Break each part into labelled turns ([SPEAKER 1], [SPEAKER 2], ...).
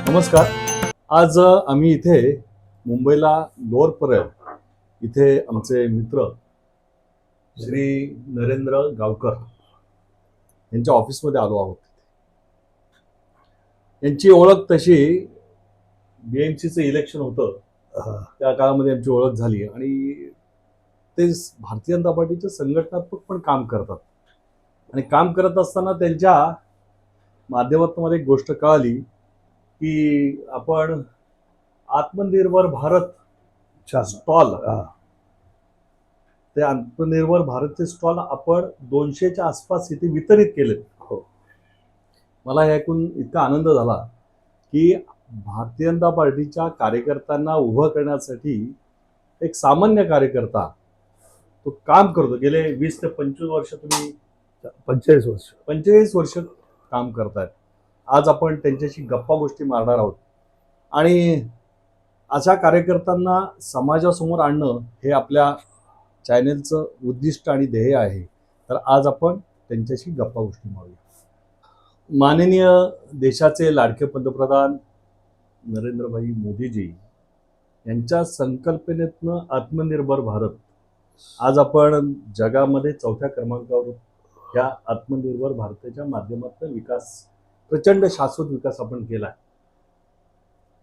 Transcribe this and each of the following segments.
[SPEAKER 1] नमस्कार. आज आम्ही इथे मुंबईला लोअर परळ इथे आमचे मित्र श्री नरेंद्र गावकर यांच्या ऑफिसमध्ये आलो आहोत. यांची ओळख तशी BMCचं इलेक्शन होतं त्या काळामध्ये आमची ओळख झाली आणि ते भारतीय जनता पार्टीचे संघटनात्मक पण काम करतात आणि काम करत असताना त्यांच्या माध्यमातून मला एक गोष्ट कळाली की आपण आत्मनिर्भर भारत स्टॉल ते आत्मनिर्भर भारतचे स्टॉल आपण 200च्या आसपास इथे वितरित केलेत. मला हे ऐकून इतका आनंद झाला की भारतीय जनता पार्टीच्या कार्यकर्त्यांना उभं करण्यासाठी एक सामान्य कार्यकर्ता तो काम करतो. गेले 20 ते 25 वर्ष तुम्ही 45 वर्ष काम करतायत. आज आपण त्यांच्याशी गप्पा गोष्टी मारणार आहोत आणि अशा कार्यकर्त्यांना समाजासमोर आणणं हे आपल्या चॅनेलचं उद्दिष्ट आणि ध्येय आहे. तर आज आपण त्यांच्याशी गप्पा गोष्टी मारूया. माननीय देशाचे लाडके पंतप्रधान नरेंद्रभाई मोदीजी यांच्या संकल्पनेतनं आत्मनिर्भर भारत आज आपण जगामध्ये 4थ्या क्रमांकावर या आत्मनिर्भर भारताच्या माध्यमातून विकास प्रचंड शाश्वत विकास आपण केलाय.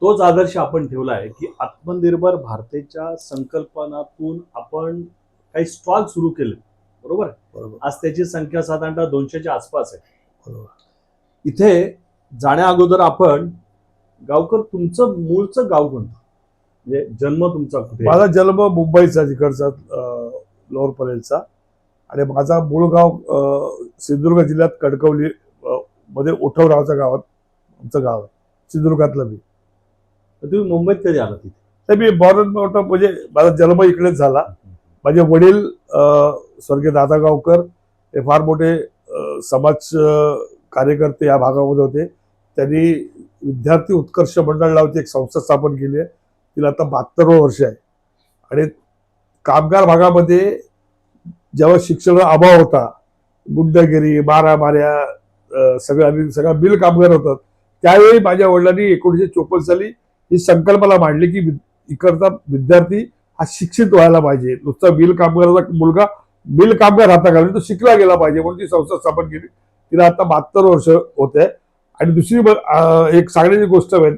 [SPEAKER 1] तोच आदर्श आपण ठेवलाय की आत्मनिर्भर भारताच्या संकल्पनातून आपण काही स्टॉल सुरू केले. बरोबर. आज त्याची संख्या साधारणतः 200च्या आसपास आहे. इथे जाण्या अगोदर आपण गावकर तुमचं मूळचं गाव कोणतं, म्हणजे जन्म तुमचा कुठे?
[SPEAKER 2] माझा जन्म मुंबईचा तिकडचा लोअर परेलचा आणि माझा मूळ गाव सिंधुदुर्ग जिल्ह्यात कणकवली मध्ये उठव नावाच्या गावात आमचं गाव आहे. सिंधुदुर्गातलं मी.
[SPEAKER 1] तुम्ही मुंबईत कधी आला तिथे?
[SPEAKER 2] तर मी बॉर्न मोठा म्हणजे माझा जन्म इकडेच झाला. माझे वडील स्वर्गीय दादा गावकर हे फार मोठे समाज कार्यकर्ते या भागामध्ये होते. त्यांनी विद्यार्थी उत्कर्ष मंडळ नावाची एक संस्था स्थापन केली आहे. तिला आता 72 वर्ष आहे. आणि कामगार भागामध्ये जेव्हा शिक्षणाचा अभाव होता, गुंडगिरी माऱ्या सगळा बिल कामगार होतात, त्यावेळी माझ्या वडिलांनी 1954 साली ही संकल्पना मांडली की इकडचा विद्यार्थी हा शिक्षित व्हायला पाहिजे. नुसता बिल कामगाराचा मुलगा बिल कामगार हाता घालून तो शिकला गेला पाहिजे म्हणून ती संस्था स्थापन केली. तिला आता 72 वर्ष होत आहे. आणि दुसरी एक सांगण्याची गोष्ट आहे,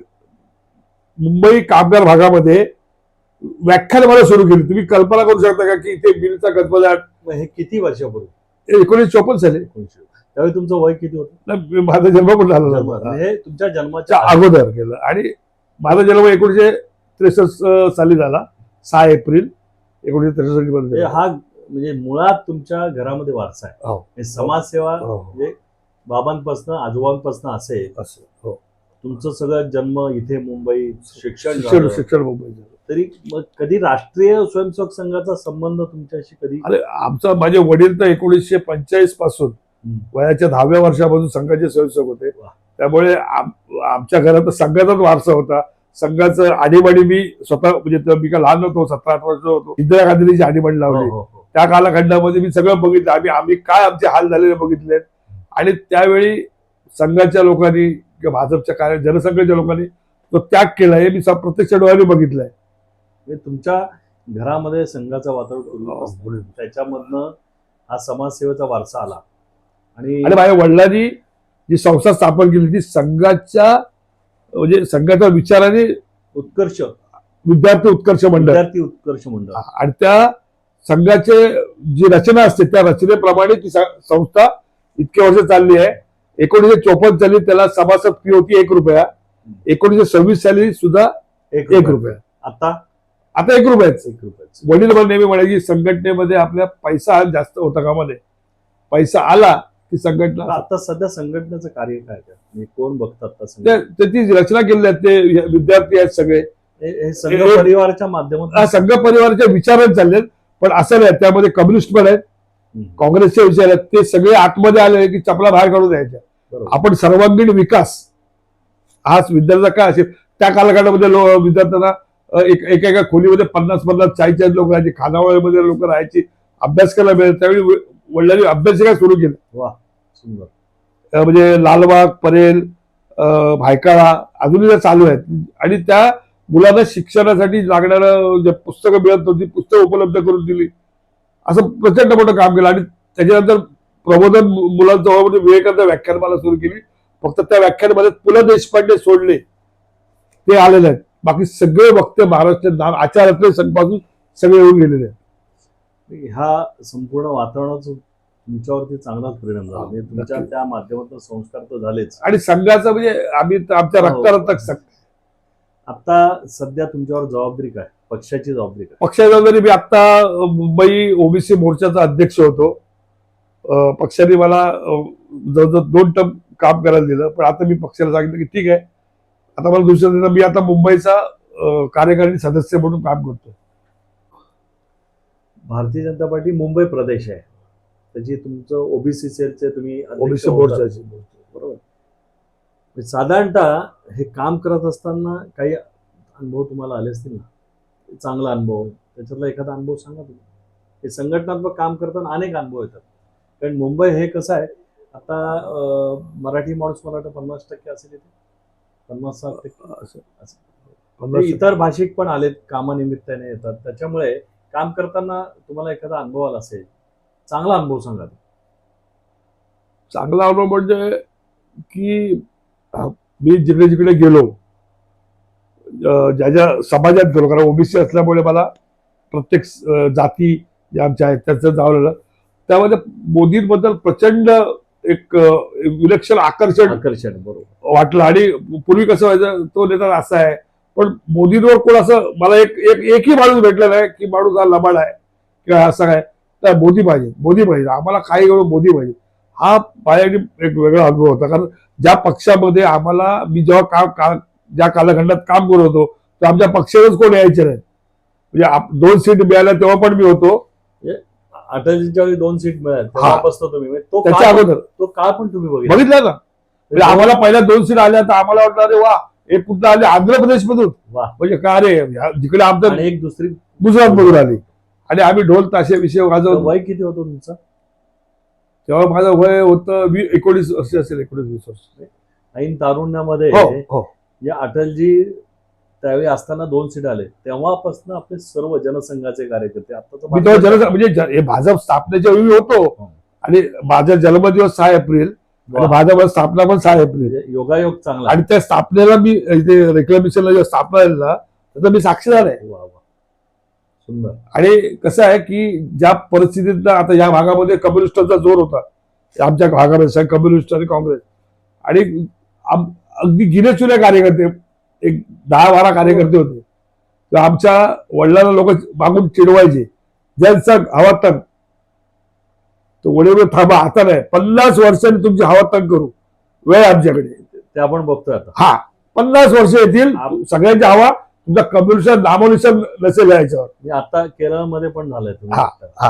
[SPEAKER 2] मुंबई कामगार भागामध्ये व्याख्यानमाला सुरू केली. तुम्ही कल्पना करू शकता का की इथे बिलचा गजबजाट.
[SPEAKER 1] हे किती वर्षापूर्वी?
[SPEAKER 2] 1954 साली.
[SPEAKER 1] त्यावेळी तुमचं वय किती होतं?
[SPEAKER 2] माझा जन्म पण झाला
[SPEAKER 1] म्हणजे तुमच्या जन्माच्या
[SPEAKER 2] अगोदर केलं. आणि माझा जन्म 1963 साली झाला. 6 एप्रिल 1963 मध्ये.
[SPEAKER 1] हा म्हणजे मुळात तुमच्या घरामध्ये वारसा आहे. समाजसेवा म्हणजे बाबांपासून आजोबांपासून असेल. तुमचं सगळं जन्म इथे मुंबई, शिक्षण
[SPEAKER 2] मुंबई.
[SPEAKER 1] तरी मग कधी राष्ट्रीय स्वयंसेवक संघाचा संबंध तुमच्याशी कधी?
[SPEAKER 2] अरे आमचा माझे वडील तर 1945 पासून वयाच्या 10व्या वर्षापासून संघाचे स्वयंसेवक होते. त्यामुळे आमच्या घरात संघाचाच वारसा होता. संघाचं आणीबाणी मी स्वतः म्हणजे मी का लहान होतो, 17-18 वर्ष होतो, इंदिरा गांधींची आणीबाणी लावली. त्या कालखंडामध्ये मी सगळं बघितलं. आम्ही काय आमचे हाल झालेले बघितले. आणि त्यावेळी संघाच्या लोकांनी किंवा भाजपच्या जनसंघाच्या लोकांनी तो त्याग केला हे मी प्रत्यक्ष डोळ्याने बघितलंय.
[SPEAKER 1] तुमच्या घरामध्ये संघाचं वातावरण त्याच्यामधनं हा समाजसेवेचा वारसा आला. आणि
[SPEAKER 2] माझ्या वडिलांनी जी संस्था स्थापन केली ती संघाच्या म्हणजे संघाच्या विचाराने
[SPEAKER 1] उत्कर्ष
[SPEAKER 2] विद्यार्थी उत्कर्ष मंडळ आणि त्या संघाचे जी रचना असते त्या रचनेप्रमाणे ती संस्था इतके वर्ष चालली आहे. 1954 साली त्याला सभासद फी होती 1 रुपया. 1926 साली सुद्धा 1 रुपया. आता 1 रुपयाच. वडील मला नेहमी म्हणाले की संघटनेमध्ये आपल्या पैसा जास्त होता कामा नये. पैसा आला की संघटना.
[SPEAKER 1] आता सध्या संघटनेचं कार्य काय, कोण बघतात?
[SPEAKER 2] त्याची रचना केलेली आहे. ते विद्यार्थी आहेत सगळे.
[SPEAKER 1] संघ परिवाराच्या माध्यमातून
[SPEAKER 2] संघ परिवाराच्या विचारात चालले. पण असं नाही, त्यामध्ये कम्युनिस्ट पण आहेत, काँग्रेसचे विचार आहेत. ते सगळे आतमध्ये आले की चपला बाहेर काढून द्यायच्या. आपण सर्वांगीण विकास हा विद्यार्थ्याचा काय असेल. त्या कालखंडामध्ये विद्यार्थ्यांना एका खोलीमध्ये 50-50 40 लोक राहायचे. खानावळीमध्ये लोक राहायची. अभ्यास करायला मिळाला. त्यावेळी वडिलांनी अभ्यासिका सुरू केलं.
[SPEAKER 1] वा, सुंदर.
[SPEAKER 2] म्हणजे लालबाग, परेल, भायखळा अजूनही त्या चालू आहेत आणि त्या मुलांना शिक्षणासाठी लागणारं जे पुस्तकं मिळत नव्हती पुस्तकं उपलब्ध करून दिली. असं प्रचंड मोठं काम केलं आणि त्याच्यानंतर प्रबोधन मुलांचं म्हणजे विवेकानंद व्याख्यानमाला सुरू केली. फक्त त्या व्याख्यानमालेत पु ल देशपांडे सोडले ते आलेले आहेत. बाकी सगळे वक्ते महाराष्ट्रात आचार्य संघपासून सगळे येऊन गेलेले आहेत.
[SPEAKER 1] ह्या संपूर्ण वातावरणाचा तुमच्यावरती चांगलाच परिणाम झाला. म्हणजे तुमच्या
[SPEAKER 2] नक्की.
[SPEAKER 1] त्या माध्यमातून संस्कार तर झालेच.
[SPEAKER 2] आणि संघाचं म्हणजे आम्ही तर आमच्या
[SPEAKER 1] हो.
[SPEAKER 2] रक्तारक्तात संघ.
[SPEAKER 1] आता सध्या तुमच्यावर जबाबदारी काय, पक्षाची जबाबदारी काय?
[SPEAKER 2] पक्षाच्या जरी मी आता मुंबई ओबीसी मोर्चाचा अध्यक्ष होतो. पक्षाने मला जवळजवळ 2 टर्म काम करायला दिलं. पण आता मी पक्षाला सांगितलं की ठीक आहे, आता मला दुसऱ्या दिवशी मी आता मुंबईचा कार्यकारिणी सदस्य म्हणून काम करतो.
[SPEAKER 1] भारतीय जनता पार्टी मुंबई प्रदेश आहे, त्याची तुमचं ओबीसी सेलचे तुम्ही अध्यक्ष
[SPEAKER 2] ओबीसी
[SPEAKER 1] होता.
[SPEAKER 2] मोर्चाची.
[SPEAKER 1] बरोबर. म्हणजे साधारणतः हे काम करत असताना काही अनुभव तुम्हाला आले असतील ना, चांगला अनुभव, त्याच्यातला एखादा अनुभव सांगा तुम्ही. हे संघटनात्मक काम करताना अनेक अनुभव येतात. कारण मुंबई हे कसं आहे, आता मराठी माणूस मला वाटतं 50% असेल इथे, 50-60%
[SPEAKER 2] असं.
[SPEAKER 1] म्हणजे इतर भाषिक पण आलेत, कामानिमित्ताने येतात. त्याच्यामुळे काम करताना तुम्हाला एखादा अनुभव आला असेल, चांगला अनुभव सांगा.
[SPEAKER 2] चांगला अनुभव म्हणजे की मी जिकडे जिकडे गेलो, ज्या ज्या समाजात गेलो, कारण ओबीसी असल्यामुळे मला प्रत्येक जाती ज्या आमच्या आहेत त्याचं जावलेलं, त्यामध्ये मोदींबद्दल प्रचंड एक विलक्षण आकर्षण
[SPEAKER 1] बरोबर
[SPEAKER 2] वाटलं. आणि पूर्वी कसं व्हायचं, तो नेता असा आहे, पण मोदींवर कोण असं मला एकही माणूस भेटला नाही की माणूस हा लबाड आहे किंवा असं काय. तर मोदी पाहिजे, आम्हाला काही करून मोदी पाहिजे. हा माझ्यासाठी एक वेगळा अनुभव होता. कारण ज्या पक्षामध्ये आम्हाला मी जेव्हा ज्या कालखंडात काम करत होतो तर आमच्या पक्षातच कोण यायचे नाही. म्हणजे 2 सीट मिळाल्या तेव्हा पण मी होतो.
[SPEAKER 1] अटलजींच्या वेळी 2 सीट मिळाल्या तेव्हापासून तुम्ही, म्हणजे
[SPEAKER 2] त्याच्या अगोदर
[SPEAKER 1] तो काळ पण तुम्ही
[SPEAKER 2] बघितला ना. म्हणजे आम्हाला पहिल्या 2 सीट आल्या तर आम्हाला वाटलं अरे वा, एक कुठं आले आंध्र प्रदेश मधून, म्हणजे का रे जिकडे आमचं
[SPEAKER 1] एक दुसरी
[SPEAKER 2] गुजरात मधून आली. आणि आम्ही ढोल ताशे विषय वाजवतो.
[SPEAKER 1] वय किती होतं तुमचं
[SPEAKER 2] तेव्हा? माझं वय होतं 19 वर्ष असेल, 19-20 वर्ष.
[SPEAKER 1] ऐन तारुण्यामध्ये.
[SPEAKER 2] हो.
[SPEAKER 1] या अटलजी त्यावेळी असताना 2 सीट आले, तेव्हापासून आपले सर्व जनसंघाचे कार्यकर्ते
[SPEAKER 2] मी तेव्हा म्हणजे भाजप स्थापनेच्या वेळी होतो. आणि माझा जन्मदिवस 6 एप्रिल आणि भाजप स्थापना पण 6 एप्रिल.
[SPEAKER 1] योगायोग चांगला.
[SPEAKER 2] आणि त्या स्थापनेला मी इथे रेक्लेमेशनला जेव्हा स्थापना झाली ना, त्याचा मी साक्षीदार आहे.
[SPEAKER 1] सुंदर.
[SPEAKER 2] आणि कसं आहे की ज्या परिस्थितीत आता या भागामध्ये कम्युनिस्टांचा जोर होता, आमच्या भागामध्ये कम्युनिस्ट आणि काँग्रेस, आणि अगदी गिनेचुने कार्यकर्ते, एक 10-12 कार्यकर्ते होते. तर आमच्या वडिलांना लोक मागून चिडवायचे, ज्यांचा हवा तंग, तर वडील थांबा, आता नाही, 50 वर्षांनी तुमची हवा तंग करू, वेळ आमच्याकडे.
[SPEAKER 1] ते आपण बघतोय आता.
[SPEAKER 2] हा, 50 वर्ष येतील, सगळ्यांची हवा, तुमचा कम्युनिस्ट नामोनिशान नसेल याच्यावर.
[SPEAKER 1] आता केरळमध्ये पण झालंय.
[SPEAKER 2] हा.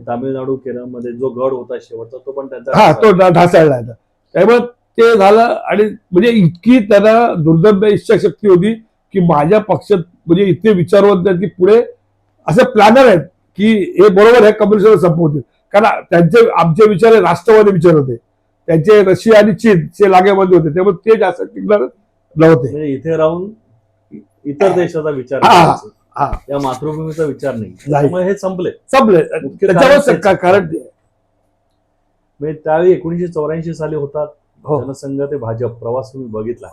[SPEAKER 1] तामिळनाडू, केरळमध्ये जो गड होता शेवटचा, तो पण त्यांचा
[SPEAKER 2] तो ढासळला. त्यामुळे ते झालं. आणि म्हणजे इतकी त्यांना दुर्दम्य इच्छाशक्ती होती की माझ्या पक्षात म्हणजे इतके विचारवंत आहेत की पुढे असे प्लॅनर आहेत की हे बरोबर आहे, कम्युनिस्टला संपवतील. कारण त्यांचे आमचे विचार हे राष्ट्रवादी विचार होते, त्यांचे रशिया आणि चीन हे लागेबांधे होते, त्यामुळे ते जास्त टिकणार नव्हते.
[SPEAKER 1] म्हणजे इथे राहून इतर देशाचा विचार, या मातृभूमीचा विचार नाही, त्यामुळे हे संपले.
[SPEAKER 2] त्याच्यावर कारण
[SPEAKER 1] म्हणजे त्यावेळी 1984 साली होतात जनसंघ ते भाजप प्रवास तुम्ही बघितला.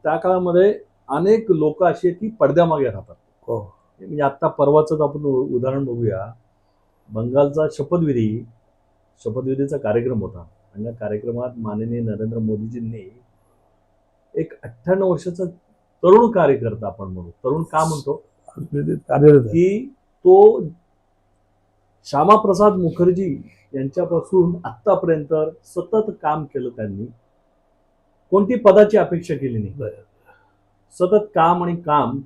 [SPEAKER 1] त्या काळामध्ये अनेक लोक अशी आहेत की पडद्यामागे राहतात. म्हणजे आता परवाच आपण उदाहरण बघूया. बंगालचा शपथविधीचा कार्यक्रम होता आणि त्या कार्यक्रमात माननीय नरेंद्र मोदीजींनी एक 98 वर्षाचा तरुण कार्यकर्ता, आपण म्हणू तरुण का म्हणतो, की तो श्यामाप्रसाद मुखर्जी यांच्यापासून आतापर्यंत सतत काम केलं. त्यांनी कोणती पदाची अपेक्षा केली नाही, सतत काम आणि काम.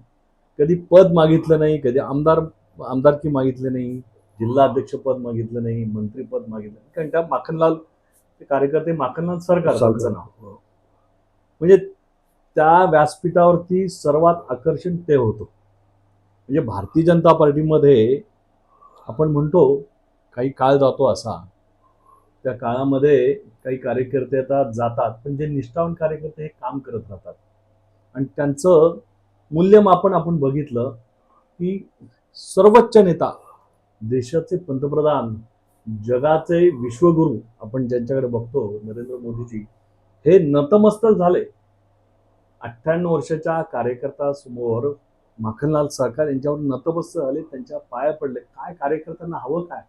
[SPEAKER 1] कधी पद मागितलं नाही, कधी आमदारकी मागितली नाही, जिल्हा अध्यक्ष पद मागितलं नाही, मंत्रीपद मागितलं नाही. कारण त्या माखनलाल कार्यकर्ते, माखनलाल सरकार त्यांचं नाव, म्हणजे त्या व्यासपीठावरती सर्वात आकर्षण ते होतं. म्हणजे भारतीय जनता पार्टीमध्ये आपण म्हणतो काही काळ जातो असा त्या काळामध्ये काही कार्यकर्ते आता जातात, पण जे निष्ठावान कार्यकर्ते हे काम करत राहतात आणि त्यांचं मूल्यमापन आपण बघितलं की सर्वोच्च नेता, देशाचे पंतप्रधान, जगाचे विश्वगुरू आपण ज्यांच्याकडे बघतो नरेंद्र मोदीजी, हे नतमस्तक झाले 98 वर्षाच्या कार्यकर्त्यासमोर. माखनलाल सरकार यांच्यावर नतमस्तक झाले, त्यांच्या पाया पडले. काय कार्यकर्त्यांना हवं काय?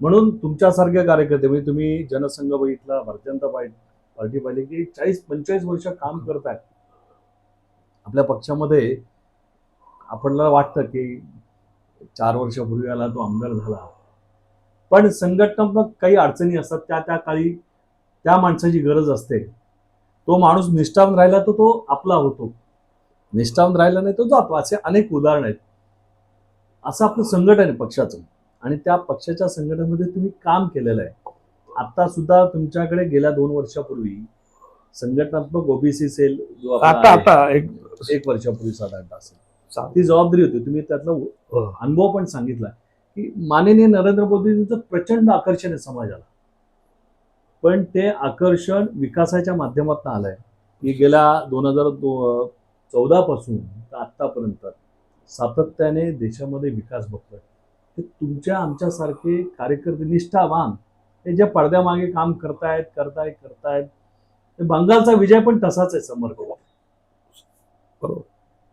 [SPEAKER 1] म्हणून तुमच्यासारखे कार्यकर्ते, म्हणजे तुम्ही जनसंघ बघितला, भारतीय जनता पार्टी पाहिली की 40-45 वर्ष काम करतायत आपल्या पक्षामध्ये. आपल्याला वाटतं की 4 वर्षापूर्वी आला तो आमदार झाला, पण संघटनात्मक काही अडचणी असतात, त्या काळी त्या माणसाची गरज असते. तो माणूस निष्ठावान राहिला तर तो आपला होतो, निष्ठावान राहिला नाही तो जातो. असे अनेक उदाहरण आहेत. असं आपलं संघटन आहे पक्षाचं, आणि त्या पक्षाच्या संघटनेमध्ये तुम्ही काम केलेलं आहे. आता सुद्धा तुमच्याकडे गेल्या 2 वर्षापूर्वी संघटनात्मक ओबीसी सेल जो आपला आहे,
[SPEAKER 2] आता
[SPEAKER 1] एक वर्षापूर्वी साधारणतः असेल, ती जबाबदारी होती. तुम्ही त्यातला अनुभव पण सांगितला की माननीय नरेंद्र मोदींचं प्रचंड आकर्षण आहे समाजाला, पण ते आकर्षण विकासाच्या माध्यमातून आलंय. की गेल्या 2014 पासून तर आतापर्यंत सातत्याने देशामध्ये विकास बघतोय. ते तुमच्या आमच्यासारखे कार्यकर्ते निष्ठावान हे जे पडद्यामागे काम करतायत, ते बंगालचा विजय पण तसाच आहे समर्थ.
[SPEAKER 2] बरोबर.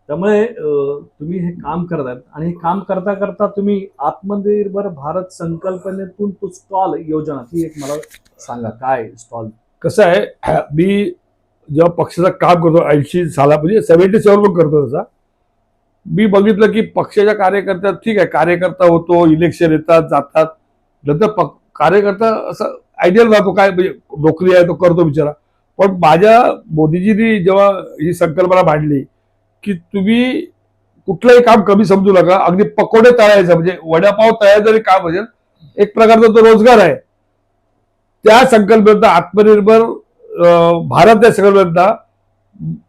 [SPEAKER 1] त्यामुळे तुम्ही हे काम करतायत, आणि हे काम करता करता तुम्ही आत्मनिर्भर भारत संकल्पनेतून तो स्टॉल योजना, ती एक मला सांगा, काय स्टॉल?
[SPEAKER 2] कसं आहे, मी जेव्हा पक्षाचं काम करतो 80 साला, म्हणजे 77 पण करतो तसा, मी बघितलं की पक्षाच्या कार्यकर्त्यात ठीक आहे, कार्यकर्ता होतो, इलेक्शन येतात जातात, नंतर कार्यकर्ता असं आयडियल राहतो, काय म्हणजे नोकरी आहे तो करतो बिचारा. पण माझ्या मोदीजींनी जेव्हा ही संकल्पना मांडली की तुम्ही कुठलंही काम कमी समजू नका, अगदी पकोडे तळायचं, म्हणजे वडापाव तळायचं जरी काम असेल, एक प्रकारचा तो रोजगार आहे. त्या संकल्पनेत आत्मनिर्भर भारत या संकल्पनेत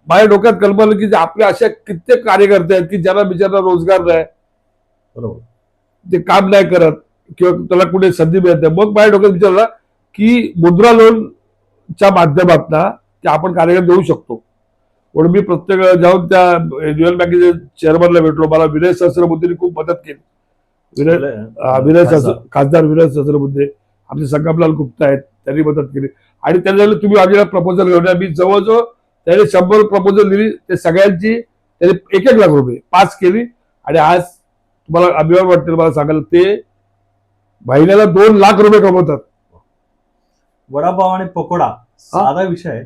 [SPEAKER 2] माझ्या डोक्यात कल्पना की आपल्या अशा कित्येक कार्यकर्ते आहेत की ज्यांना बिचारा रोजगार नाही,
[SPEAKER 1] बरोबर,
[SPEAKER 2] ते काम नाही करत किंवा त्याला कुठे संधी मिळत नाही. मग माझ्या डोक्यात विचारला की मुद्रा लोनच्या माध्यमातून ते आपण कार्यक्रम देऊ शकतो. म्हणून मी प्रत्येक जाऊन त्या युनियन बँकेच्या चेअरमनला भेटलो. मला विनय सहस्रबुद्धेने खूप मदत केली. खासदार विनय सहस्रबुद्धे, आमचे संगमलाल गुप्ता आहेत, त्यांनी मदत केली. आणि त्यांनी तुम्ही माझ्याला प्रपोजल घेऊन या. मी जवळजवळ त्याने 100 प्रपोजल दिली. ते सगळ्यांची त्याने 1-1 लाख रुपये पास केली. आणि आज तुम्हाला अभिमान वाटतील मला सांगायला, ते महिन्याला 2 लाख रुपये कमवतात.
[SPEAKER 1] वडापाव आणि पकोडा साधा विषय आहे,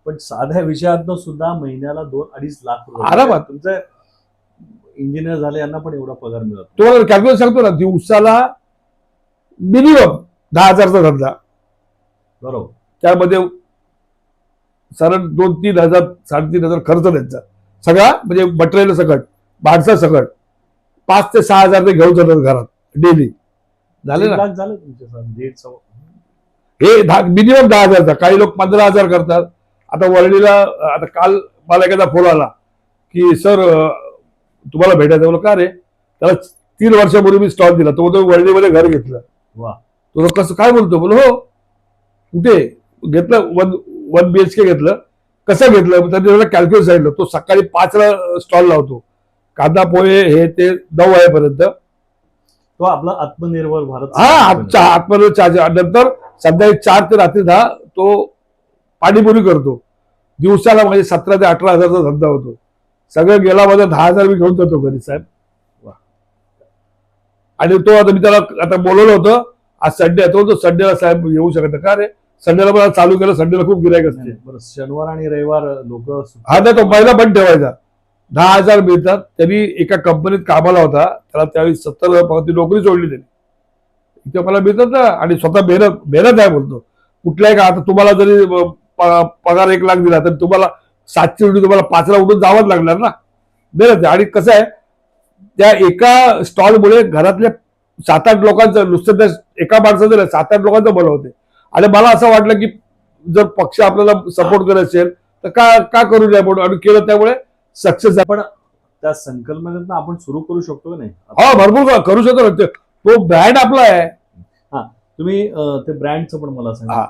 [SPEAKER 1] पण साध्या विषयातनं सुद्धा महिन्याला 2-2.5 लाख रुपये
[SPEAKER 2] आरामात.
[SPEAKER 1] तुमचं इंजिनियर झाले यांना पण एवढा पगार मिळत.
[SPEAKER 2] तुम्हाला कॅल्क्युलेट सांगतो ना, दिवसाला मिनिमम 10,000चा धंदा,
[SPEAKER 1] बरोबर,
[SPEAKER 2] त्यामध्ये साधारण 2-3 हजार 3,500 खर्च त्यांचा सगळा, म्हणजे मटेरियल सकट, माणसा सकट 5 ते 6 हजार ते घेऊन जातात घरात डेली. झाले ना,
[SPEAKER 1] झालं तुमच्या
[SPEAKER 2] हे मिनिमम 10,000चा. काही लोक 15,000 करतात. आता वरळीला, आता काल मला एखादा फोन आला की सर तुम्हाला भेटायचं. बोल का रे? त्याला 3 वर्षापूर्वी मी स्टॉल दिला, तो वरळीमध्ये घर घेतलं.
[SPEAKER 1] वा,
[SPEAKER 2] तो कसं काय बोलतो? बोल हो, कुठे घेतलं? 1 BHK घेतलं. कसं घेतलं? त्यांनी मला कॅल्क्युलेट सांगितलं. तो सकाळी 5ला स्टॉल लावतो, कांदा पोहे हे ते 9 वाजेपर्यंत.
[SPEAKER 1] तो आपला आत्मनिर्भर भारत,
[SPEAKER 2] आत्मनिर्भर चहा. नंतर संध्याकाळी 4 ते रात्री 10 तो पाणीपुरी करतो. दिवसाला म्हणजे 17 ते 18 हजारचा धंदा होतो. सगळं गेला माझा 10,000 मी घेऊन जातो घरी साहेब. आणि तो आता मी त्याला आता बोलवलं होतं, आज संडे आहे, तो संडेला साहेब येऊ शकत नाही. का रे? संडेला मला चालू केलं, संडेला खूप गिरायक असते.
[SPEAKER 1] शनिवार आणि रविवार लोक.
[SPEAKER 2] हा नाही, तो पहिला बंद ठेवायचा. 10,000 मिळतात. त्यांनी एका कंपनीत कामाला होता, त्याला त्यावेळी 70 नोकरी सोडली त्यांनी. इथे मला मिळतात ना, आणि स्वतः मेहनत आहे बोलतो. कुठल्याही का, आता तुम्हाला जरी पगार 1 लाख दिला तर तुम्हाला 700 उठून तुम्हाला 5ला उठून जावंच लागणार ना. मेहनत आहे. आणि कसं आहे, त्या एका स्टॉलमुळे घरातल्या 7-8 लोकांचं, नुसतं त्या एका माणसाचं 7-8 लोकांचं भलं होते. आणि मला असं वाटलं की जर पक्ष आपल्याला सपोर्ट करत असेल तर का करू नये म्हणून, आणि केलं, त्यामुळे सक्सेस आहे.
[SPEAKER 1] पण त्या संकल्पनेतून आपण सुरू करू शकतो की नाही?
[SPEAKER 2] हो, भरपूर करू शकतो. तो ब्रँड आपला आहे.
[SPEAKER 1] हा, तुम्ही ते ब्रँडचं पण मला सांगा.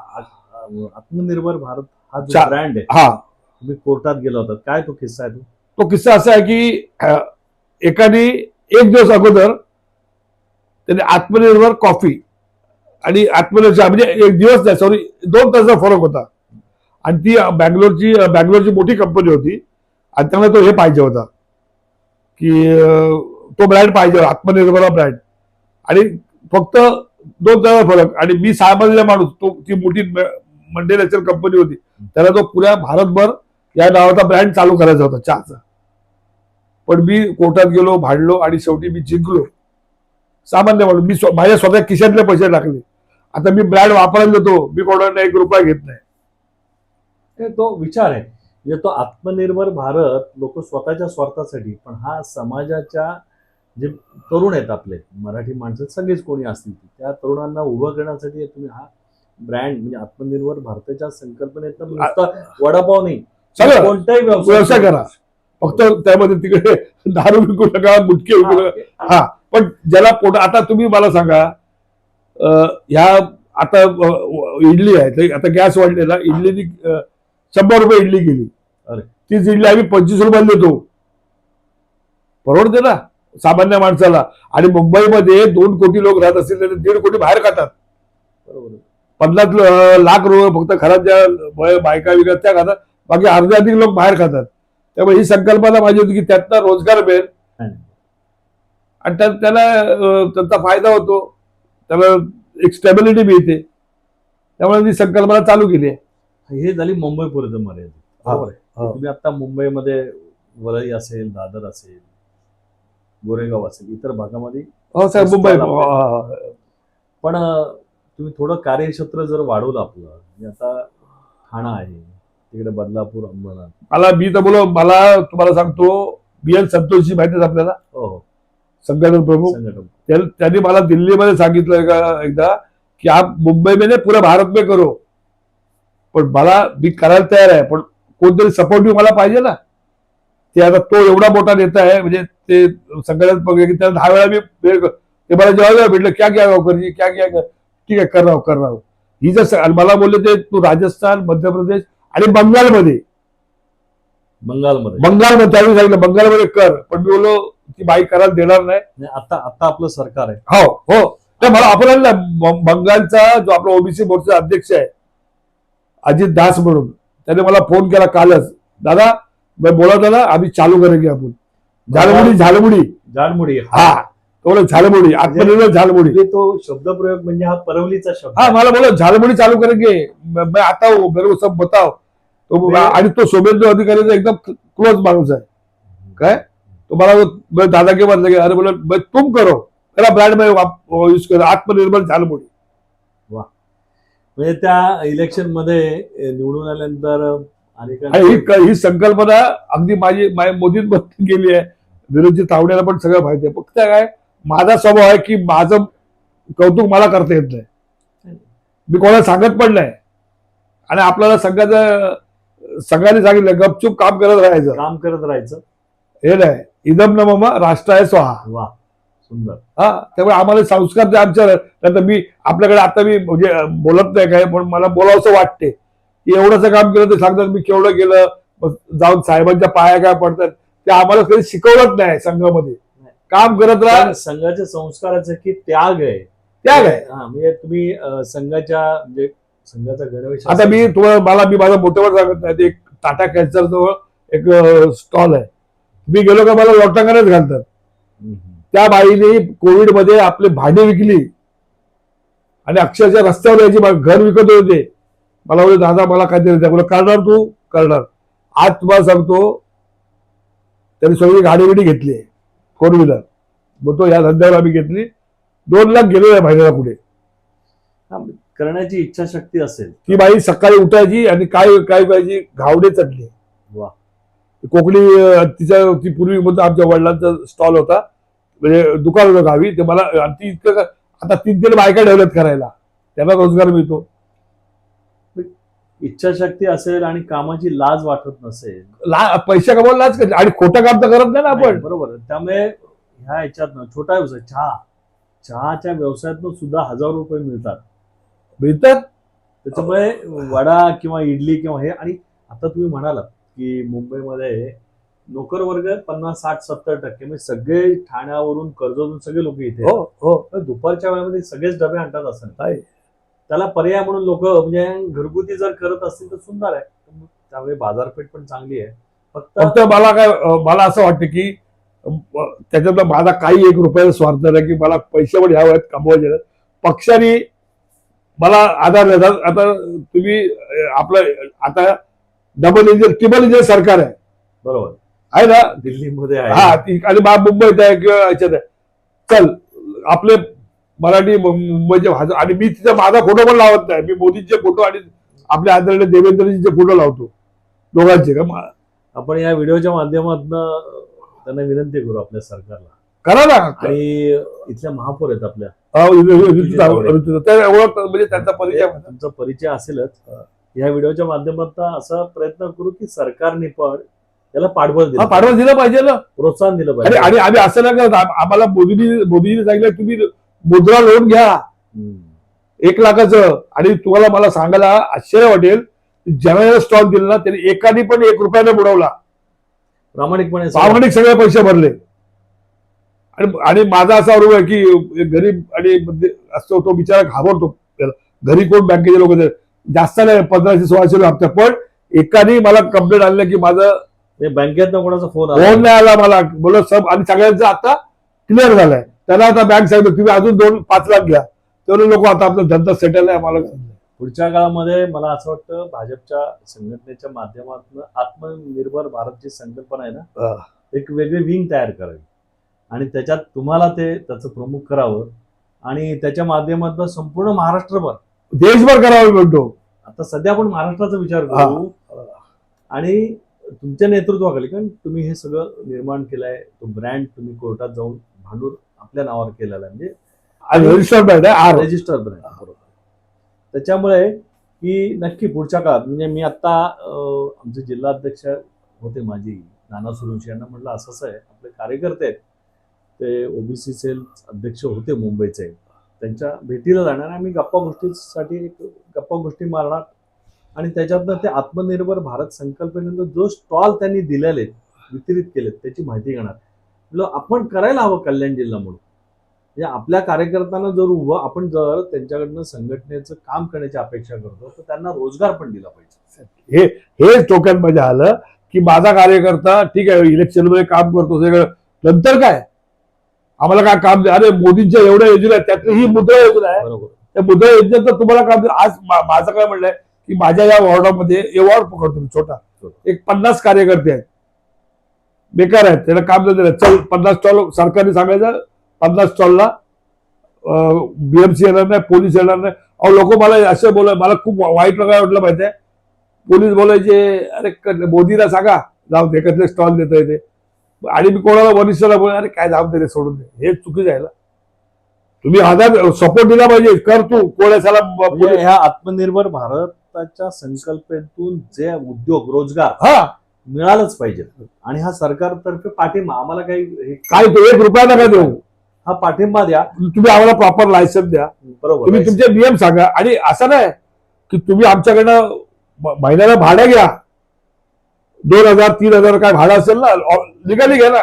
[SPEAKER 1] आत्मनिर्भर भारत हा जो
[SPEAKER 2] चा-
[SPEAKER 1] ब्रँड आहे,
[SPEAKER 2] हा
[SPEAKER 1] तुम्ही कोर्टात गेला होता, काय तो किस्सा आहे तो?
[SPEAKER 2] तो किस्सा असा आहे की एकाने एक दिवस अगोदर त्याने आत्मनिर्भर कॉफी आणि आत्मनिर्भर चहा, म्हणजे एक दिवस नाही, सॉरी 2 तासाचा फरक होता. आणि ती बँगलोरची मोठी कंपनी होती आणि त्यांना तो हे पाहिजे होता की तो ब्रँड पाहिजे, आत्मनिर्भर ब्रँड. आणि फक्त 2 तासाचा फरक. आणि मी सामान्य माणूस, तो ती मोठी मल्टीनॅशनल कंपनी होती, त्याला तो पुऱ्या भारतभर या नावाचा ब्रँड चालू करायचा होता चहाचा. पण मी कोर्टात गेलो, भांडलो आणि शेवटी मी जिंकलो. सामान्य माणूस, मी माझ्या स्वतः खिशातले पैसे टाकले. आता मी ब्रँड वापरायला देतो, मी कोणाला 1 रुपया घेत नाही.
[SPEAKER 1] ते तो विचार आहे, म्हणजे तो आत्मनिर्भर भारत लोक स्वतःच्या स्वार्थासाठी, पण हा समाजाच्या जे तरुण आहेत आपले मराठी माणसं सगळेच कोणी असतील त्या तरुणांना उभं करण्यासाठी तुम्ही हा ब्रँड म्हणजे आत्मनिर्भर भारताच्या संकल्पनेतनं नुसता वडापाव नाही,
[SPEAKER 2] सगळं
[SPEAKER 1] कोणताही
[SPEAKER 2] व्यवसाय करा. फक्त त्यामध्ये तिकडे दारू विकू नका, गुटखे विकू नका. हा, पण ज्याला आता तुम्ही मला सांगा, ह्या आता इडली आहे, तर आता गॅस वाढलेला, इडलीनी 100 रुपये इडली गेली.
[SPEAKER 1] अरे.
[SPEAKER 2] तीच इडली आम्ही 25 रुपयाला देतो. परवडते ना सामान्य माणसाला. आणि मुंबईमध्ये 2 कोटी लोक राहत असतील तर 1.5 कोटी बाहेर खातात.
[SPEAKER 1] बरोबर.
[SPEAKER 2] 50 लाख रुपये फक्त घरात ज्या बायका विकत त्या खातात, बाकी अर्धे अधिक लोक बाहेर खातात. त्यामुळे ही संकल्पना माझी होती की त्यातनं रोजगार मिळेल आणि त्याला त्यांचा फायदा होतो, त्याला एक स्टेबिलिटी मिळते. त्यामुळे ती संकल्पना चालू केली आहे.
[SPEAKER 1] हे झाली मुंबई पुरतं मर्यादित. बरोबर आहे.
[SPEAKER 2] हा.
[SPEAKER 1] तुम्ही आता मुंबईमध्ये वरळी असेल, दादर असेल, गोरेगाव असेल, इतर भागामध्ये
[SPEAKER 2] हो साहेब, मुंबई.
[SPEAKER 1] पण तुम्ही थोडं कार्यक्षेत्र जर वाढवलं आपलं, म्हणजे आता ठाणा आहे, तिकडे बदलापूर, अंबरनाथ.
[SPEAKER 2] मी तर मला तुम्हाला सांगतो, BL संतोषजी माहिती आहे आपल्याला,
[SPEAKER 1] हो,
[SPEAKER 2] संघटन प्रमुख.
[SPEAKER 1] संघटन.
[SPEAKER 2] त्यांनी मला दिल्लीमध्ये सांगितलं एकदा की आप मुंबई में नाही, पुरा भारत में करो. पण मी करायला तयार आहे, पण कोणतरी सपोर्टिव्ह मला पाहिजे ना. ते आता तो एवढा मोठा नेता आहे, म्हणजे ते संघटन की त्याला 10 वेळा मी ते मला जेव्हा भेटलं, क्या क्या गावकरजी, क्या क्या, ठीक आहे, कर रहा हूं. ही जर मला बोलले ते तू राजस्थान, मध्य प्रदेश आणि बंगालमध्ये त्यावेळी सांगितलं बंगालमध्ये कर. पण मी बोललो ती बाई करायला देणार नाही.
[SPEAKER 1] आता आपलं सरकार आहे.
[SPEAKER 2] हो हो, तर मला आपल्याला बंगालचा जो आपला ओबीसी मोर्चा अध्यक्ष आहे अजित दास म्हणून, त्याने मला फोन केला कालच, दादा मैं बोला था ना अभी चालू करेंगे आपण झालमुडी. हा, तो झालमुडी, आत्मनिर्भर झालमुडी.
[SPEAKER 1] तो शब्दप्रयोग म्हणजे हा परवलीचा शब्द.
[SPEAKER 2] हा, मला बोला झालमुडी चालू करेंगे, मैं आता हूं, मेरे को सब बताओ. तो आणि तो शुभेंदू अधिकारीचा एकदम क्लोज माणूस आहे. काय तो मला दादा के बाद लगे, अरे बोला तुम करो, मेरा ब्रँड में यूज करो, आत्मनिर्भर झालमुडी.
[SPEAKER 1] म्हणजे त्या इलेक्शन मध्ये निवडून आल्यानंतर
[SPEAKER 2] ही संकल्पना अगदी माझी मोदींमध्ये गेली आहे. विरोधी तावड्याला पण सगळं माहिती आहे. फक्त काय माझा स्वभाव आहे की माझं कौतुक मला करता येत नाही, मी कोणाला सांगत पण नाही. आणि आपल्याला संघाने सांगितलं गपचूप काम करत राहायचं. हे नाही, इदम न मम राष्ट्राय स्वाहा.
[SPEAKER 1] वा, सुंदर.
[SPEAKER 2] हा, त्यामुळे आम्हाला संस्कार आमच्या मी आपल्याकडे आता मी म्हणजे बोलत नाही काय, पण मला बोलावंसं वाटते की एवढंच काम केलं तर सांगतात मी केवढं केलं. जाऊन साहेबांच्या पाया काय पडतात ते आम्हाला कधी शिकवलंच नाही. संघामध्ये काम करत राहा.
[SPEAKER 1] संघाच्या संस्काराचं की त्याग आहे. म्हणजे तुम्ही संघाचा गणवेश.
[SPEAKER 2] आता मी माझं मोठेवर सांगत नाही, एक टाटा कॅन्सर जवळ एक स्टॉल आहे, मी गेलो का मला लोटांगणच घालतात. त्या बाईने कोविडमध्ये आपले भांडी विकली आणि अक्षरशः रस्त्यावर यायची, घर विकत होते. मला बोलले दादा मला काहीतरी द्या. बोला करणार, तू करणार. आज तुम्हाला सांगतो, त्यांनी सगळी गाडी घेतली 4 व्हीलर. मग तो या धंद्यावर आम्ही घेतली. 2 लाख गेलो या महिन्याला कुठे.
[SPEAKER 1] करण्याची इच्छाशक्ती असेल.
[SPEAKER 2] ती बाई सकाळी उठायची आणि काय पाहिजे, घावडे चटणी.
[SPEAKER 1] वा.
[SPEAKER 2] कोकणी ती पूर्वी आमच्या वडिलांचा स्टॉल होता, म्हणजे दुकान होतं गावी. ते मला ती इतकं आता 3-3 बायका डेव्हलप करायला, त्यांना रोजगार मिळतो.
[SPEAKER 1] इच्छाशक्ती असेल आणि कामाची लाज वाटत नसेल,
[SPEAKER 2] पैसे कमवायला लाज करते आणि खोटं काम तर करत नाही ना आपण.
[SPEAKER 1] बरोबर. त्यामुळे ह्या याच्यातनं छोटा व्यवसाय चहाच्या व्यवसायातनं सुद्धा 1000 रुपये मिळतात.
[SPEAKER 2] मिळतात.
[SPEAKER 1] त्याच्यामुळे वडा किंवा इडली किंवा हे, आणि आता तुम्ही म्हणालात की मुंबईमध्ये नोकर वर्ग 50-60-70% म्हणजे सगळे ठाण्यावरून कर्जतवरून सगळे लोक इथे
[SPEAKER 2] हो हो
[SPEAKER 1] तर दुपारच्या वेळेमध्ये सगळेच डबे आणतात असं नाही.
[SPEAKER 2] आहे.
[SPEAKER 1] त्याला पर्याय म्हणून लोक म्हणजे घरगुती जर करत असतील तर सुंदर आहे. त्यामुळे बाजारपेठ पण चांगली आहे. फक्त
[SPEAKER 2] फक्त मला असं वाटतं की त्याच्यातला माझा काही 1 रुपयाचा स्वार्थ नाही की मला पैसे पण ह्या वयात कमवायचे आहेत. पक्षाने मला आधार देतात. आता तुम्ही आपलं आता डबल इंजिन ट्रिपल इंजिन सरकार
[SPEAKER 1] बरोबर
[SPEAKER 2] आहे ना.
[SPEAKER 1] दिल्लीमध्ये
[SPEAKER 2] हा
[SPEAKER 1] आहे.
[SPEAKER 2] आणि मुंबईत आहे किंवा याच्यात आहे. चल आपले मराठी मुंबईचे भाषा आणि मी तिचा माझा फोटो पण लावत नाही. मी मोदींचे फोटो आणि आपल्या आदरणीय देवेंद्रजींचे फोटो लावतो दोघांचे का.
[SPEAKER 1] आपण या व्हिडिओच्या माध्यमातून त्यांना विनंती करू आपल्या सरकारला,
[SPEAKER 2] करा ना.
[SPEAKER 1] आणि इथल्या महापौर आहेत आपल्या
[SPEAKER 2] म्हणजे त्यांचा परिचय
[SPEAKER 1] तुमचा परिचय असेलच. या व्हिडिओच्या माध्यमातून असा प्रयत्न करू की सरकारने पण त्याला पाठबळ दिलं,
[SPEAKER 2] पाठवून दिलं पाहिजे ना.
[SPEAKER 1] प्रोत्साहन दिलं
[SPEAKER 2] आणि
[SPEAKER 1] पाहिजे.
[SPEAKER 2] आणि आम्ही असं नाही करत. आम्हाला मोदीजीने सांगितलं तुम्ही मुद्रा लोन घ्या 1 लाखाचं. आणि तुम्हाला मला सांगायला आश्चर्य वाटेल ज्यावेळेला स्टॉल दिला ना त्याने एकाने पण 1 रुपयाने बुडवला.
[SPEAKER 1] प्रामाणिकपणे
[SPEAKER 2] प्रामाणिक सगळे पैसे भरले. आणि माझा असा अनुभव आहे की गरीब आणि असतो तो बिचारा घाबरतो. घरी कोण बँकेचे लोक जास्त नाही 1500-1600 हप्ते. पण एकाने मला कंप्लेंट आणलं की माझं
[SPEAKER 1] बँकेत कोणाचा फोन
[SPEAKER 2] फोन नाही आला मला. बोल सब आणि सगळ्यांचं आता क्लिअर झालंय. त्याला आता बँक सांगितलं तुम्ही अजून 2-5 लाख घ्या. तेवढे लोक आता आपला धंदा सेटल आहे. आम्हाला
[SPEAKER 1] पुढच्या काळामध्ये मला असं वाटतं भाजपच्या संघटनेच्या माध्यमातून आत्मनिर्भर भारत जी संकल्पना आहे ना, एक वेगळी विंग तयार करावी आणि त्याच्यात तुम्हाला त्याचं प्रमुख करावं आणि त्याच्या माध्यमातून संपूर्ण महाराष्ट्रभर
[SPEAKER 2] देशभर करावं म्हणतो.
[SPEAKER 1] आता सध्या आपण महाराष्ट्राचा विचार करू आणि तुमच्या नेतृत्वाखाली, कारण तुम्ही हे सगळं निर्माण केलंय. तो ब्रँड तुम्ही कोर्टात जाऊन भांडून आपल्या नावावर केलेला आहे, म्हणजे
[SPEAKER 2] रजिस्टर ब्रँड आहे.
[SPEAKER 1] Register brand. बरोबर. त्याच्यामुळे की नक्की पुढच्या काळात म्हणजे मी आता आमचे जिल्हाध्यक्ष होते माझी नाना सुरवंशी यांना म्हटलं असं आहे आपले कार्यकर्ते आहेत ते ओबीसी सेल अध्यक्ष होते मुंबईचे, त्यांच्या भेटीला जाणार. आम्ही गप्पा गोष्टी मारणार आणि त्याच्यातनं ते आत्मनिर्भर भारत संकल्पनेनंतर जो स्टॉल त्यांनी दिलेले वितरित केलेत त्याची माहिती घेणार. म्हटलं आपण करायला हवं कल्याण जिल्हा म्हणून. म्हणजे आपल्या कार्यकर्त्यांना जर उभं आपण जर त्यांच्याकडनं संघटनेचं काम करण्याची अपेक्षा करतो तर त्यांना रोजगार पण दिला पाहिजे.
[SPEAKER 2] हे टोक्यात मजा आलं की माझा कार्यकर्ता ठीक आहे इलेक्शन मध्ये काम करतो सगळं, नंतर काय आम्हाला काय काम. अरे मोदींच्या एवढ्या योजना आहेत त्यातली ही मुद्रा योजना आहे.
[SPEAKER 1] बरोबर.
[SPEAKER 2] त्या मुद्रा योजनेत तुम्हाला काम. आज माझं काय म्हणलंय की माझ्या या वॉर्डामध्ये वॉर्ड पकडतो छोटा एक 50 कार्यकर्ते आहेत बेकार आहेत. त्याला काम नाही दिलं. चल 50 स्टॉल सरकारने सांगायचं 50 स्टॉलला बीएमसी येणार नाही, पोलीस येणार नाही. अहो लोक मला असं बोलाय, मला खूप वाईट काय वाटलं माहिती आहे. पोलीस बोलायचे अरे मोदीला सांगा जाऊ दे कसले स्टॉल देता येते. आणि मी कोणाला वरिष्ठाला बोल अरे काय जाऊ दे रे सोडून दे. हे चुकीचं आहे ना. तुम्ही आधार सपोर्ट दिला पाहिजे. कर तू कोणाला.
[SPEAKER 1] ह्या आत्मनिर्भर भारताच्या संकल्पनेतून जे उद्योग रोजगार मिळालंच पाहिजे आणि हा सरकारतर्फे पाठिंबा आम्हाला काही
[SPEAKER 2] तो 1 रुपया नका देऊ.
[SPEAKER 1] हा पाठिंबा द्या.
[SPEAKER 2] तुम्ही आम्हाला प्रॉपर लायसन्स द्या.
[SPEAKER 1] बरोबर.
[SPEAKER 2] तुम्ही तुमचे नियम सांगा. आणि असं नाही की तुम्ही आमच्याकडनं महिन्याला भाडं घ्या 2000-3000 काय भाडं असेल ना निघाली घ्या ना.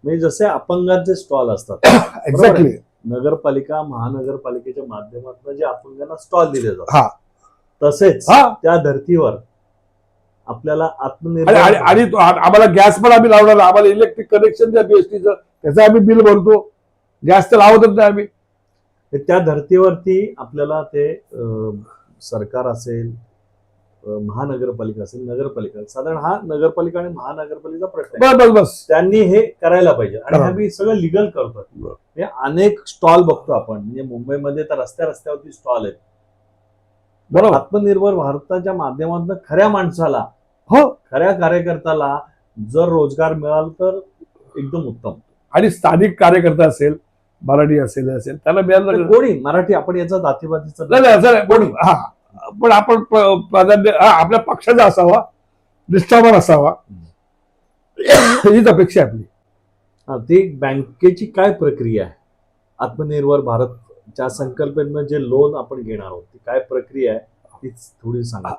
[SPEAKER 1] म्हणजे जसे अपंगांचे स्टॉल असतात
[SPEAKER 2] एक्झॅक्टली
[SPEAKER 1] नगरपालिका महानगरपालिकेच्या माध्यमातून जे अपंगांना स्टॉल दिले जातात तसेच त्या धर्तीवर आपल्याला आत्मनिर्भर
[SPEAKER 2] आणि आम्हाला गॅस पण आम्ही लावणार. आम्हाला इलेक्ट्रिक कनेक्शन द्या बीएसटीचं त्याचं आम्ही बिल भरतो. गॅस तर लावतच नाही आम्ही.
[SPEAKER 1] त्या धर्तीवरती आपल्याला ते सरकार असेल महानगरपालिका असेल नगरपालिका साधारण हा नगरपालिका आणि महानगरपालिका प्रश्न आहे.
[SPEAKER 2] बस
[SPEAKER 1] त्यांनी हे करायला पाहिजे आणि आम्ही सगळं लिगल करतो. हे अनेक स्टॉल बघतो आपण म्हणजे मुंबईमध्ये तर रस्त्यावरती स्टॉल आहेत. बरोबर. आत्मनिर्भर भारताच्या माध्यमातून खऱ्या माणसाला खऱ्या कार्यकर्त्याला जर रोजगार मिळाला तर एकदम उत्तम.
[SPEAKER 2] आणि स्थानिक कार्यकर्ता असेल मराठी असेल त्याला मिळालं
[SPEAKER 1] कोणी मराठी आपण याचा जातीवादीचा
[SPEAKER 2] नाही कोणी पण आपण प्राधान्य आपल्या पक्षाचा असावा निष्ठावान असावा हीच अपेक्षा आपली.
[SPEAKER 1] ती बँकेची काय प्रक्रिया आहे आत्मनिर्भर भारत ज्या संकल्पनेनं जे लोन आपण घेणार आहोत ती काय प्रक्रिया आहे तीच थोडी सांगा.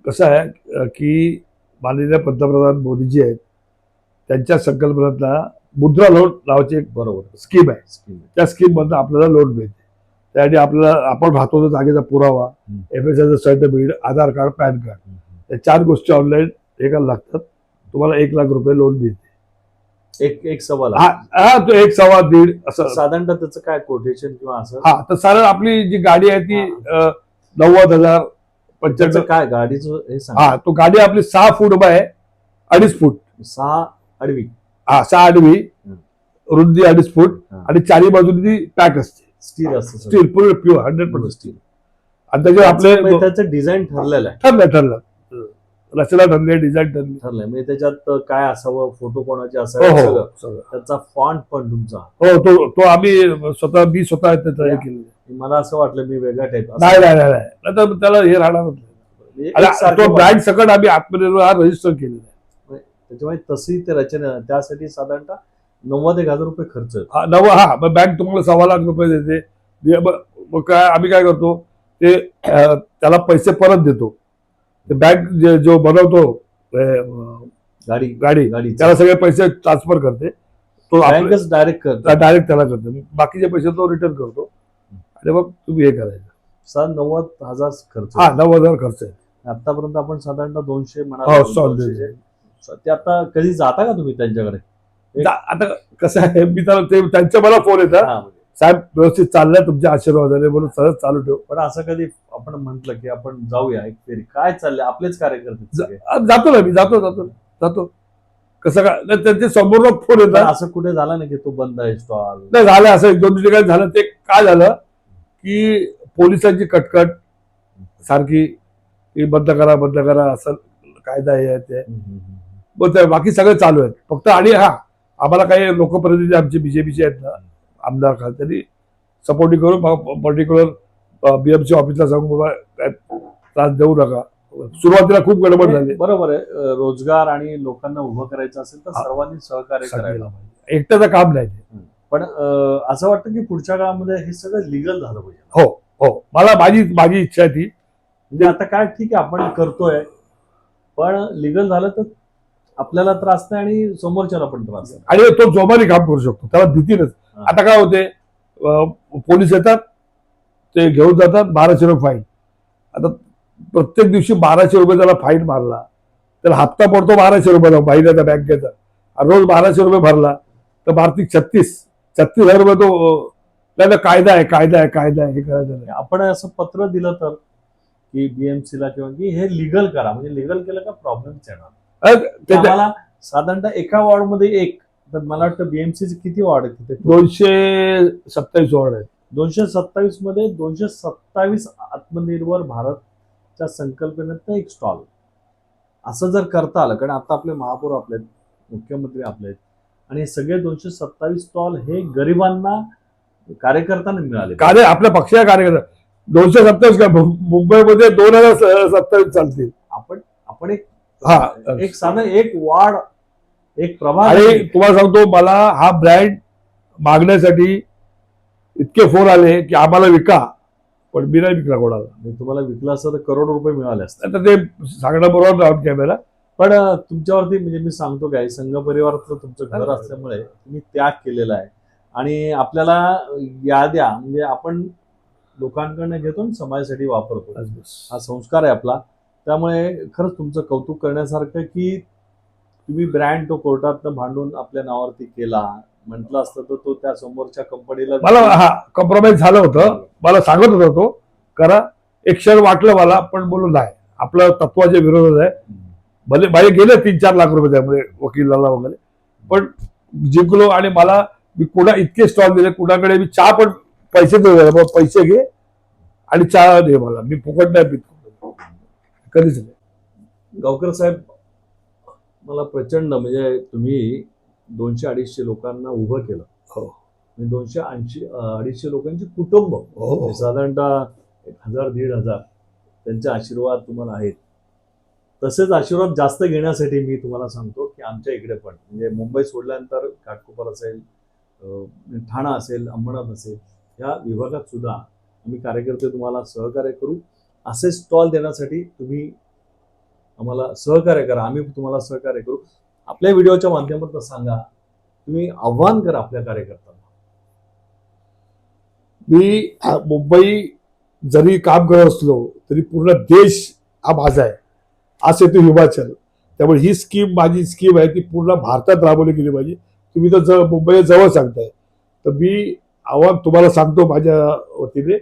[SPEAKER 2] कसं आहे की माननीय पंतप्रधान मोदीजी आहेत, त्यांच्या संकल्पनेतला मुद्रा लोन नावाची एक
[SPEAKER 1] बरोबर
[SPEAKER 2] स्कीम आहे.
[SPEAKER 1] स्कीम.
[SPEAKER 2] त्या स्कीम मधून आपल्याला लोन मिळते. त्यासाठी आपल्याला आपण राहतो तो जागेचा पुरावा, एफएसआयचं सर्टिफिकेट, आधार कार्ड, पॅन कार्ड, या 4 गोष्टी ऑनलाईन हे करायला लागतात. तुम्हाला 1 लाख रुपये लोन मिळते.
[SPEAKER 1] एक सवाल
[SPEAKER 2] हा तो 1, 1.25, 1.5 असं.
[SPEAKER 1] साधारणतः त्याचं काय कोटेशन किंवा असं
[SPEAKER 2] हा तर साधारण आपली जी गाडी आहे ती 90,000, 95.
[SPEAKER 1] त्याचं काय गाडीचं हे सांगा.
[SPEAKER 2] हा तो गाडी आपली 6 फूट बाय 2.5 फूट.
[SPEAKER 1] 6 आडवी.
[SPEAKER 2] हा 6 आडवी, रुंदी 2.5 फूट आणि 4 बाजूनी ती पॅक असते.
[SPEAKER 1] स्टील असतं
[SPEAKER 2] स्टील पूर्ण प्युअर 100%
[SPEAKER 1] स्टील.
[SPEAKER 2] आणि त्याच्यावर आपले
[SPEAKER 1] त्याचं डिझाईन ठरलेलं आहे.
[SPEAKER 2] ठरलं रचना ठरली, डिझाईन ठरली.
[SPEAKER 1] ठरलंय म्हणजे त्याच्यात काय असावं, फोटो कोणाचे
[SPEAKER 2] हो
[SPEAKER 1] असावे,
[SPEAKER 2] हो
[SPEAKER 1] सगळं.
[SPEAKER 2] सगळं.
[SPEAKER 1] त्याचा फॉन्ट पण तुमचा.
[SPEAKER 2] हो तो आम्ही मी स्वतः त्याचं हे केलं.
[SPEAKER 1] मला असं वाटलं मी वेगळा टाईप.
[SPEAKER 2] नाही तर त्याला हे राहणार नाही. तो ब्रँड सकट आम्ही आत्मनिर्भर हा रजिस्टर केलेला आहे.
[SPEAKER 1] त्याच्यामुळे तशी ते रचना त्यासाठी साधारणतः 90,000 रुपये खर्च येतो.
[SPEAKER 2] मग बँक तुम्हाला 1.25 लाख रुपये देते. मग काय आम्ही काय करतो ते त्याला पैसे परत देतो. ते बँक जो बनवतो गाडी त्याला सगळे पैसे ट्रान्सफर करते. तो
[SPEAKER 1] बँकच डायरेक्ट
[SPEAKER 2] त्याला करते. बाकीचे पैसे तो रिटर्न करतो आणि मग तुम्ही हे करायचं.
[SPEAKER 1] 90,000 खर्च.
[SPEAKER 2] 90,000 खर्च आहे.
[SPEAKER 1] आतापर्यंत आपण साधारणतः 200
[SPEAKER 2] हो,
[SPEAKER 1] म्हणा.
[SPEAKER 2] 200.
[SPEAKER 1] ते आता कधी जाता का तुम्ही त्यांच्याकडे?
[SPEAKER 2] आता कसं आहे मी त्याला त्यांच्या मला फोन येतात, साहेब व्यवस्थित चाललंय तुमच्या आशीर्वादाने म्हणून सहज चालू ठेव.
[SPEAKER 1] पण असं कधी आपण म्हटलं की आपण जाऊया एक फेरी, काय चाललंय आपलेच कार्यकर्ते
[SPEAKER 2] जातो ना मी जातो कसं काय त्यांचे समोर फोन येतात.
[SPEAKER 1] असं कुठे झालं ना की तो बंद आहे स्टॉल?
[SPEAKER 2] नाही झालं असं 1-2 ठिकाणी झालं. ते काय झालं की पोलिसांची कटकट सारखी की बंद करा असं कायदा आहे ते. मग बाकी सगळं चालू आहे फक्त. आणि आम्हाला काही लोकप्रतिनिधी आमचे बीजेपीचे आहेत ना आमदार त्यांनी सपोर्टिंग करून पर्टिक्युलर बीएमसी ऑफिसला सांगून बाबा काय त्रास देऊ नका. सुरुवातीला खूप गडबड झाली.
[SPEAKER 1] बरोबर आहे. रोजगार आणि लोकांना उभं करायचं असेल तर सर्वांनी सहकार्य करायला पाहिजे.
[SPEAKER 2] एकट्याचं काम नाही.
[SPEAKER 1] पण असं वाटतं की पुढच्या काळामध्ये हे सगळं लिगल झालं पाहिजे.
[SPEAKER 2] हो मला माझी इच्छा आहे ती.
[SPEAKER 1] म्हणजे आता काय ठीक आहे आपण करतोय पण लिगल झालं तर आपल्याला त्रास नाही आणि समोरच्याला पण त्रास नाही.
[SPEAKER 2] आणि तो जोमाने काम करू शकतो, त्याला भीती नसते. आता काय होते पोलीस येतात ते घेऊन जातात 1200 रुपये फाईन. आता प्रत्येक दिवशी 1200 रुपये त्याला फाईन मारला त्याला हप्ता पडतो 1200 रुपयाचा महिन्याचा बँकेचा. रोज 1200 रुपये भरला तर भारतीय 36,000 रुपये तो त्याला कायदा आहे हे करायचं नाही.
[SPEAKER 1] आपण असं पत्र दिलं तर की BMC ला किंवा की हे लिगल करा, म्हणजे लिगल केलं का प्रॉब्लेमच येणार. आम्हाला साधारणतः एका वॉर्ड मध्ये एक, तर मला वाटतं BMC चे किती वॉर्ड आहेत तिथे?
[SPEAKER 2] 227 वॉर्ड आहेत.
[SPEAKER 1] 227 मध्ये 227 आत्मनिर्भर भारतच्या संकल्पनेत एक स्टॉल असं जर करता आलं, कारण आता आपले महापौर आपले आहेत, मुख्यमंत्री आपले आहेत आणि हे सगळे 227 स्टॉल हे गरिबांना कार्यकर्त्यांना मिळाले.
[SPEAKER 2] आपल्या पक्षाच्या कार्यकर्ता 227 का मुंबईमध्ये 2027 चालतील.
[SPEAKER 1] आपण एक साधं एक वॉर्ड एक प्रभाग.
[SPEAKER 2] आणि तुम्हाला सांगतो मला हा ब्रँड मागण्यासाठी इतके फोन आले की आम्हाला विका, पण मी नाही विकला कोणाला.
[SPEAKER 1] तुम्हाला विकला असतं तर करोड रुपये मिळाले असते.
[SPEAKER 2] आता ते सांगणं बरोबर राहून कॅमेरा.
[SPEAKER 1] पण तुमच्यावरती म्हणजे मी सांगतो काय, संघ परिवारातलं तुमचं घर असल्यामुळे तुम्ही त्याग केलेला आहे आणि आपल्याला याद्या म्हणजे आपण लोकांकडनं घेतो आणि समाजासाठी वापरतो. हा संस्कार आहे आपला. त्यामुळे खरंच तुमचं कौतुक करण्यासारखं की तुम्ही ब्रँड तो कोर्टातनं भांडून आपल्या नावावरती केला. म्हटलं असतं तर तो त्या समोरच्या कंपनीला
[SPEAKER 2] मला कॉम्प्रोमाइज झालं होतं. मला सांगत होता तो करा. एक क्षण वाटलं मला, पण बोलू नाही आपलं तत्वाच्या विरोधात आहे. भले माझे गेले 3-4 लाख रुपये त्यामुळे वकिलाला वगैरे, पण जिंकलो. आणि मला मी कुणा इतके स्टॉल दिले, कुणाकडे मी चहा पण पैसे घे आणि चहा दे मला, मी फुकट नाही पित कधीच नाही.
[SPEAKER 1] गावकर साहेब मला प्रचंड म्हणजे तुम्ही 200-250 लोकांना उभं केलं. 280-250 लोकांची कुटुंब साधारणतः 1000-1500 त्यांचे आशीर्वाद तुम्हाला आहेत. तसेच आशीर्वाद जास्त घेण्यासाठी मी तुम्हाला सांगतो की आमच्या इकडे पण म्हणजे मुंबई सोडल्यानंतर घाटकोपर असेल, ठाणा असेल, अंबरनाथ असेल, या विभागात सुद्धा आम्ही कार्यकर्ते तुम्हाला सहकार्य करू. असे स्टॉल देण्यासाठी तुम्ही आम्हाला सहकार्य करा, आम्ही तुम्हाला सहकार्य करू. आपल्या व्हिडिओच्या माध्यमातून सांगा, तुम्ही आव्हान करा आपल्या कार्यकर्त्यांना.
[SPEAKER 2] मी मुंबई जरी काम करत असलो तरी पूर्ण देश हा माझा आहे, असे ते हिमाचल. त्यामुळे ही स्कीम माझी स्कीम आहे, ती पूर्ण भारतात राबवली गेली पाहिजे. तुम्ही तर मुंबईला जवळ सांगताय, तर मी आव्हान तुम्हाला सांगतो माझ्या वतीने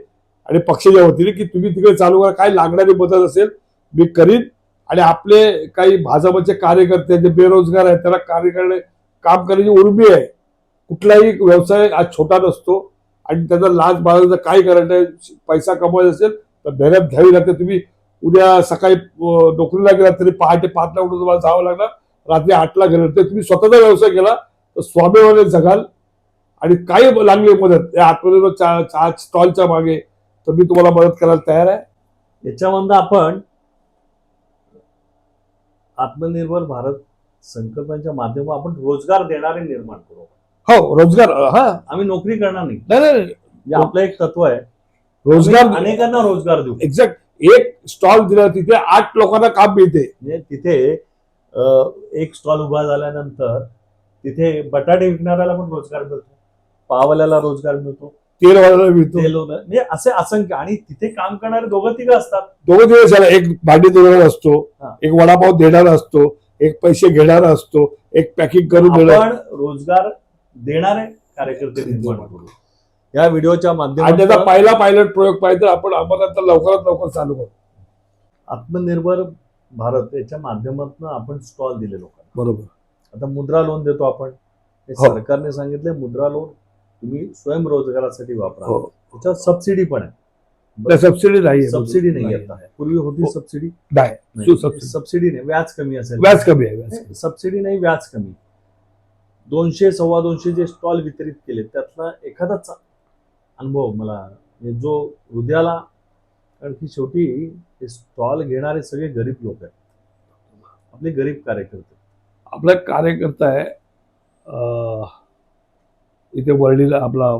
[SPEAKER 2] आणि पक्षाच्या वतीने की तुम्ही तिकडे चालू करा. काय लागणारी मदत असेल मी करीन. आणि आपले काही भाजपचे कार्यकर्ते जे बेरोजगार आहेत त्यांना काम करण्याची उर्मी आहे. कुठलाही व्यवसाय आज छोटा नसतो आणि त्याचा लाज बाळगायचं काय करायचं, पैसा कमवायचा असेल तर मेहनत घ्यावी लागते. तुम्ही उद्या सकाळी नोकरीला गेला तरी पहाटे 5ला उठून तुम्हाला जावं लागणार, रात्री 8ला गेलं तर तुम्ही स्वतःचा व्यवसाय केला तर स्वाभिमानाने जगाल. आणि काही लागली मदत या आत्मनिर्भर स्टॉलच्या मागे तर मी तुम्हाला मदत करायला तयार आहे.
[SPEAKER 1] याच्यामधनं आपण आत्मनिर्भर भारत संकल्पनेच्या माध्यमातून आपण रोजगार देणारे निर्माण करू.
[SPEAKER 2] हो, रोजगार. हा,
[SPEAKER 1] आम्ही नोकरी करणार नाही,
[SPEAKER 2] नाही नाही,
[SPEAKER 1] म्हणजे आपलं एक तत्व आहे,
[SPEAKER 2] रोजगार
[SPEAKER 1] आम्ही अनेकांना रोजगार देऊ.
[SPEAKER 2] एक्झॅक्ट. एक स्टॉल दिला तिथे 8 लोकांना काम मिळते.
[SPEAKER 1] म्हणजे तिथे एक स्टॉल उभा झाल्यानंतर तिथे बटाटे विकणाऱ्याला पण रोजगार मिळतो, पाववाल्याला रोजगार मिळतो,
[SPEAKER 2] तेल वाढायला मिळतो.
[SPEAKER 1] म्हणजे असे असंख्य. आणि तिथे काम करणारे दोघं तिघं असतात.
[SPEAKER 2] दोघं दिवस झाला. एक भांडी धुणारा असतो,
[SPEAKER 1] हा.
[SPEAKER 2] एक वडापाव देणारा असतो, एक पैसे घेणारा असतो, एक पॅकिंग करून देणारा.
[SPEAKER 1] आपण रोजगार देणारे कार्यकर्ते निर्माण करू या व्हिडिओच्या
[SPEAKER 2] आणि त्याचा
[SPEAKER 1] माध्यमातून.
[SPEAKER 2] पहिला पायलट प्रयोग पाहिजे आपण आम्हाला तर लवकरात लवकर चालू करू.
[SPEAKER 1] आत्मनिर्भर भारत याच्या माध्यमातून आपण स्टॉल दिले लोकांना.
[SPEAKER 2] बरोबर.
[SPEAKER 1] आता मुद्रा लोन देतो आपण. हे
[SPEAKER 2] हो.
[SPEAKER 1] सरकारने सांगितले मुद्रा लोन तुम्ही स्वयंरोजगारासाठी वापरा.
[SPEAKER 2] हो.
[SPEAKER 1] त्याच्यावर सबसिडी पण आहे.
[SPEAKER 2] त्या सबसिडी नाही.
[SPEAKER 1] सबसिडी नाही आता. पूर्वी होती
[SPEAKER 2] हो.
[SPEAKER 1] सबसिडी.
[SPEAKER 2] नाही, सबसिडी.
[SPEAKER 1] सबसिडी नाही, व्याज कमी असेल.
[SPEAKER 2] व्याज कमी आहे. व्याज.
[SPEAKER 1] सबसिडी नाही, व्याज कमी. 200 250 जे स्टॉल वितरित केले त्यातला एखादाच अनुभव मला, म्हणजे जो हृदयाला, कारण की शेवटी हे स्टॉल घेणारे सगळे गरीब लोक आहेत, आपले गरीब कार्यकर्ते.
[SPEAKER 2] आपला कार्यकर्ता आहे इथे वर्लीला आपला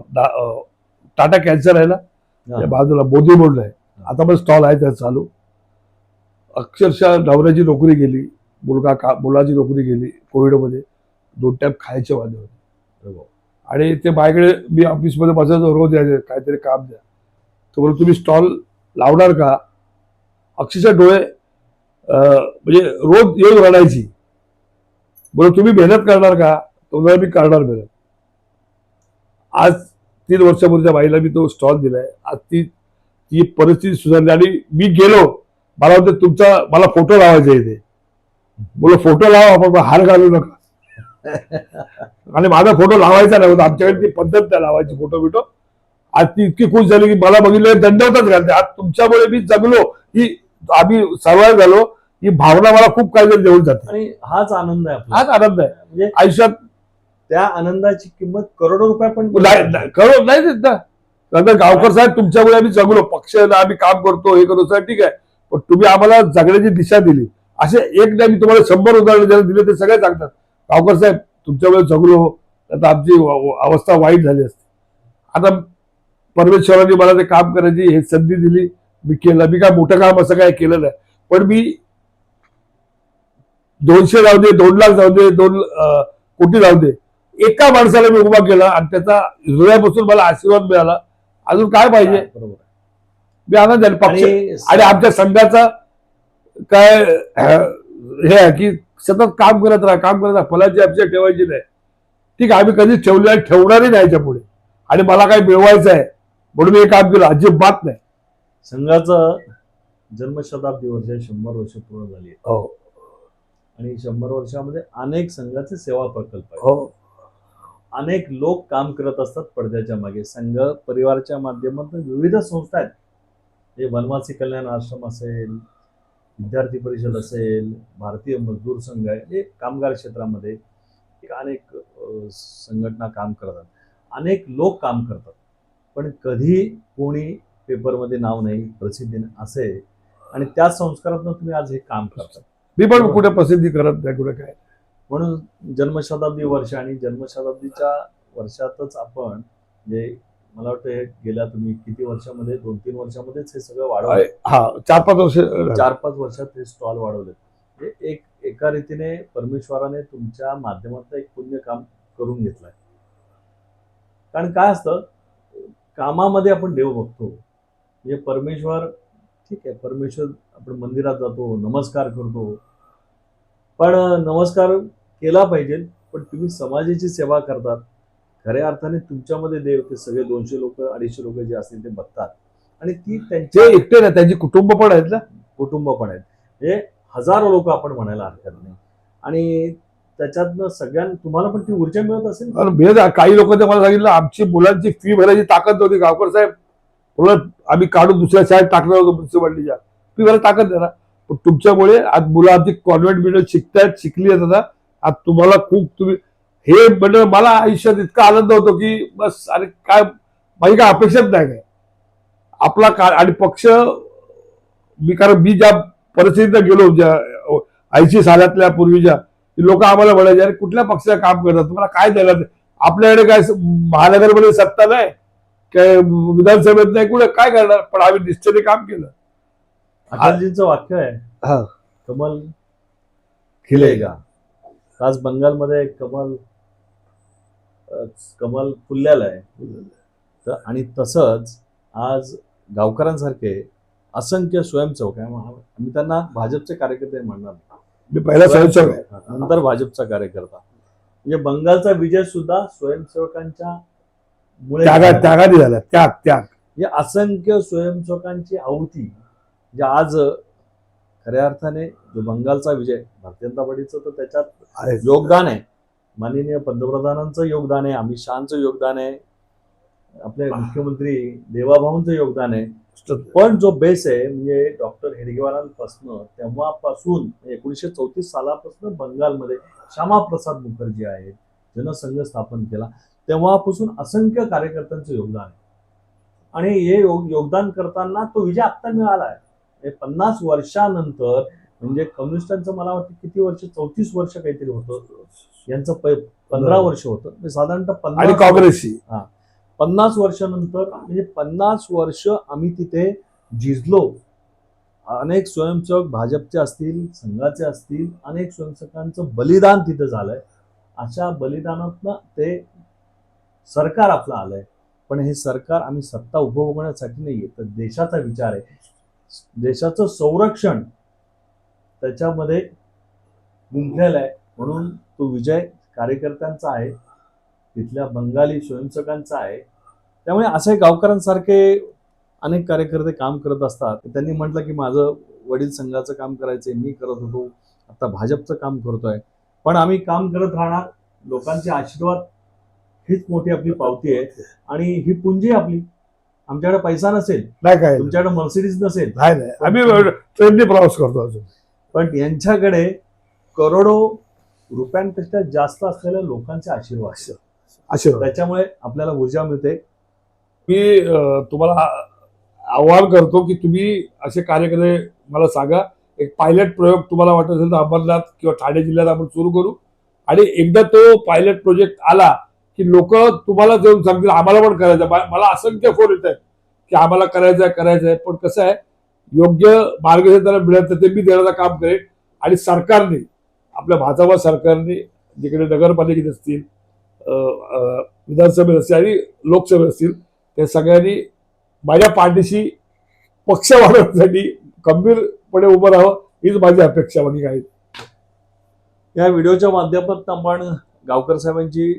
[SPEAKER 2] टाटा कॅन्सर आहे ना, त्या बाजूला मोदी बोर्ड आहे. आता पण स्टॉल आहे त्याचा चालू. अक्षरशः नवऱ्याची नोकरी गेली, मुलाची नोकरी गेली कोविडमध्ये. 2 टाइम खायचे वांदे होते. आणि ते माझ्याकडे मी ऑफिसमध्ये बसायचो, रोज यायचे काहीतरी काम द्या. तर बोलतो तुम्ही स्टॉल लावणार का. अक्षरशः डोळे म्हणजे रोज येऊन रडायची. बोलतो तुम्ही मेहनत करणार का. तो मी करणार मेहनत. आज 3 वर्षापूर्वी त्या बाईला मी तो स्टॉल दिलाय. आज ती परिस्थिती सुधारली आणि मी गेलो, मला वाटतं तुमचा मला फोटो लावायचा इथे. बोलो फोटो लावा आपण, हार घालू नका. आणि माझा फोटो लावायचा नाही होता, आमच्याकडे ती पद्धत नाही लावायची फोटो बिटो. आज ती इतकी खुश झाली की मला बघितलं दंडवतच घालते. आज तुमच्यामुळे मी जगलो, ही आम्ही सर्वाइव्ह झालो, ही भावना मला खूप काही देऊन जाते.
[SPEAKER 1] आणि हाच आनंद आहे आपला.
[SPEAKER 2] हाच आनंद आहे
[SPEAKER 1] म्हणजे
[SPEAKER 2] आयुष्यात.
[SPEAKER 1] त्या आनंदाची किंमत करोडो रुपये पण
[SPEAKER 2] करो नाही देत ना. नंतर गावकर साहेब तुमच्यामुळे आम्ही जगलो, पक्षाला आम्ही काम करतो, हे करतो साहेब, ठीक आहे, पण तुम्ही आम्हाला जगण्याची दिशा दिली. असे एक नाही, मी तुम्हाला 100 उदाहरण ज्याला दिले ते सगळे सांगतात गावकर साहेब तुमच्यामुळे जगलो, आता आमची अवस्था वाईट झाली असते. आता परमेश्वरांनी मला ते काम करायची हे संधी दिली, मी केलं. मी काय मोठं काम असं काय केलं नाही, पण मी 200 जाऊ दे, 2 लाख जाऊ दे, 2 कोटी जाऊ दे, एका माणसाला मी उभा केला आणि त्याचा हृदयापासून मला आशीर्वाद मिळाला. अजून काय पाहिजे.
[SPEAKER 1] बरोबर.
[SPEAKER 2] मी आनंद झाले. पक्ष आणि आमच्या संघाचा काय हे आहे की सतत काम करत राहा, फलाची अपेक्षा ठेवायची नाही. ठीक आहे, आम्ही कधी ठेवणारही नाही याच्या पुढे. आणि मला काय मिळवायचं आहे म्हणून मी हे काम केलं, अजिबात नाही.
[SPEAKER 1] संघाचं जन्मशताब्दी वर्ष 100 वर्ष पूर्ण झाली आहे.
[SPEAKER 2] हो.
[SPEAKER 1] आणि 100 वर्षामध्ये अनेक संघाचे सेवा प्रकल्प आहेत.
[SPEAKER 2] हो.
[SPEAKER 1] अनेक लोक काम करत असतात पडद्याच्या मागे. संघ परिवाराच्या माध्यमातून विविध संस्था आहेत. हे वनवासी कल्याण आश्रम असेल, विद्यार्थी परिषद असेल, भारतीय मजदूर संघ आहे, हे कामगार क्षेत्रामध्ये अनेक संघटना काम करतात, अनेक लोक काम करतात. पण कधी कोणी पेपरमध्ये नाव नाही, प्रसिद्धी नाही असे. आणि त्या संस्कारातून तुम्ही आज हे काम करतात.
[SPEAKER 2] मी पण कुठे प्रसिद्धी करत नाही, कुठे काय.
[SPEAKER 1] म्हणून जन्मशताब्दी वर्ष आणि जन्मशताब्दीच्या वर्षातच आपण जे मला वाटतं हे गेल्या तुम्ही किती वर्षामध्ये 2-3 वर्षामध्येच हे सगळं वाढवलं.
[SPEAKER 2] हा 4-5 वर्ष
[SPEAKER 1] 4-5 वर्षात हे स्टॉल वाढवले. हे एका रीतीने परमेश्वराने तुमच्या माध्यमातून एक पुण्य काम करून घेतलंय. कारण काय असतं, कामामध्ये आपण देव बघतो. म्हणजे परमेश्वर, ठीक आहे, परमेश्वर आपण मंदिरात जातो, नमस्कार करतो, पण नमस्कार केला पाहिजे, पण तुम्ही समाजाची सेवा करतात. खऱ्या अर्थाने तुमच्यामध्ये देव, ते सगळे 200 लोक 250 लोक जे असतील ते बघतात, आणि ती
[SPEAKER 2] ते
[SPEAKER 1] त्यांच्या
[SPEAKER 2] एकटे ना, त्यांची कुटुंब पण आहेत ना.
[SPEAKER 1] कुटुंब पण आहेत. म्हणजे हजारो लोक आपण म्हणायला हरकत नाही, आणि त्याच्यातनं सगळ्यांना तुम्हाला पण ती ऊर्जा मिळत असेल.
[SPEAKER 2] आणि काही लोकांनी मला सांगितलं आमची मुलांची फी भरायची ताकद नव्हती गावकर साहेब, मुलं आम्ही काढून दुसऱ्या शाळेत टाकणार होतो म्युन्सिपाल्टीच्या, फी भरायला ताकद नाही ना. पण तुमच्यामुळे आज मुलं आमची कॉन्व्हेंट मिडियम शिकतायत, शिकली आहेत आता. आज तुम्हाला खूप तुम्ही हे म्हणजे मला आयुष्यात इतका आनंद होतो की बस, आणि काय माझी काय अपेक्षाच नाही काय आपला काय. आणि पक्ष कारण मी ज्या परिस्थितीत गेलो, ज्या 80 सालातल्या पूर्वीच्या, लोक आम्हाला म्हणायचे अरे कुठल्या पक्षाचं काम करतात, तुम्हाला काय देणार, आपल्याकडे काय महानगरमध्ये सत्ता नाही, काय विधानसभेत नाही, कुठे काय करणार, पण आम्ही निश्चित काम केलं.
[SPEAKER 1] अटलजींचं वाक्य आहे,
[SPEAKER 2] हा
[SPEAKER 1] कमल खिलेगा. आज बंगालमध्ये कमल फुललेलं आहे. तर आणि तसंच आज गावकरांसारखे असंख्य स्वयंसेवक आहे. आम्ही त्यांना भाजपचे कार्यकर्ते म्हणणार नाही.
[SPEAKER 2] मी पहिला स्वयंसेवक आहे,
[SPEAKER 1] नंतर भाजपचा कार्यकर्ता. म्हणजे बंगालचा विजय सुद्धा स्वयंसेवकांच्या मुळे
[SPEAKER 2] त्यागाने झाला, त्याग.
[SPEAKER 1] हे असंख्य स्वयंसेवकांची आहुती, जे आज खऱ्या अर्थाने जो बंगालचा विजय भारतीय जनता पार्टीचं, तर त्याच्यात योगदान आहे. माननीय पंतप्रधानांचं योगदान आहे, अमित शहाचं योगदान आहे, आपले मुख्यमंत्री देवाभाऊंचं योगदान आहे. पण जो बेस आहे म्हणजे डॉक्टर हेडगेवारांपासून, तेव्हापासून 1934 सालापासून बंगालमध्ये श्यामाप्रसाद मुखर्जी आहेत, जनसंघ स्थापन केला, तेव्हापासून असंख्य कार्यकर्त्यांचं योगदान आहे. आणि हे योगदान करताना तो विजय आत्ता मिळाला आहे. 50 वर्षानंतर, म्हणजे कम्युनिस्टांचं मला वाटतं किती वर्ष, 34 वर्ष काहीतरी होतं, यांचं 15 वर्ष होतं साधारणतः. 50
[SPEAKER 2] काँग्रेसची
[SPEAKER 1] 50 वर्षानंतर, म्हणजे 50 वर्ष आम्ही तिथे झिजलो. अनेक स्वयंसेवक भाजपचे असतील, संघाचे असतील, अनेक स्वयंसेवकांचं बलिदान तिथे झालंय. अशा बलिदानातनं ते सरकार आपलं आलंय. पण हे सरकार आम्ही सत्ता उपभोगण्यासाठी नाहीये, तर देशाचा विचार आहे, देशाचं संरक्षण त्याच्यामध्ये गुंतलेलं आहे. म्हणून तो विजय कार्यकर्त्यांचा आहे, तिथल्या बंगाली स्वयंसेवकांचा आहे. त्यामुळे असे गावकरांसारखे अनेक कार्यकर्ते काम करत असतात. त्यांनी म्हटलं की माझं वडील संघाचं काम करायचंय, मी करत होतो, आता भाजपचं काम करतोय, पण आम्ही काम करत राहणार. लोकांचे आशीर्वाद हीच मोठी आपली पावती आहे, आणि ही पुंजी आपली. आमच्याकडे पैसा नसेल,
[SPEAKER 2] नाही काय,
[SPEAKER 1] तुमच्याकडे मर्सिडीज नसेल,
[SPEAKER 2] नाही आम्ही ट्रेनने प्रवास करतो अजून,
[SPEAKER 1] पण यांच्याकडे करोडो रुपयांपेक्षा जास्त असलेल्या लोकांचे आशीर्वाद. त्याच्यामुळे आपल्याला ऊर्जा मिळते.
[SPEAKER 2] मी तुम्हाला आवाहन करतो की तुम्ही असे कार्यकर्ते मला सांगा. एक पायलट प्रयोग तुम्हाला वाटत असेल तर अमरनाथ किंवा ठाणे जिल्ह्यात आपण सुरू करू, आणि एकदा तो पायलट प्रोजेक्ट आला की लोक तुम्हाला जाऊन सांगतील आम्हाला पण करायचं. मला असंख्य फोन येत आहेत की आम्हाला करायचं आहे, पण कसं आहे, योग्य मार्गदर्शन मिळत ते मी देण्याचं काम करेन. आणि सरकारने, आपल्या भाजपा सरकारने, जिकडे नगरपालिकेत असतील, विधानसभेत असतील आणि लोकसभेत असतील, त्या सगळ्यांनी माझ्या पाठीशी पक्ष वाढवण्यासाठी गंभीरपणे उभं राहावं, हीच माझी अपेक्षा. म्हणजे काय,
[SPEAKER 1] या व्हिडिओच्या माध्यमातून आपण गावकर साहेबांची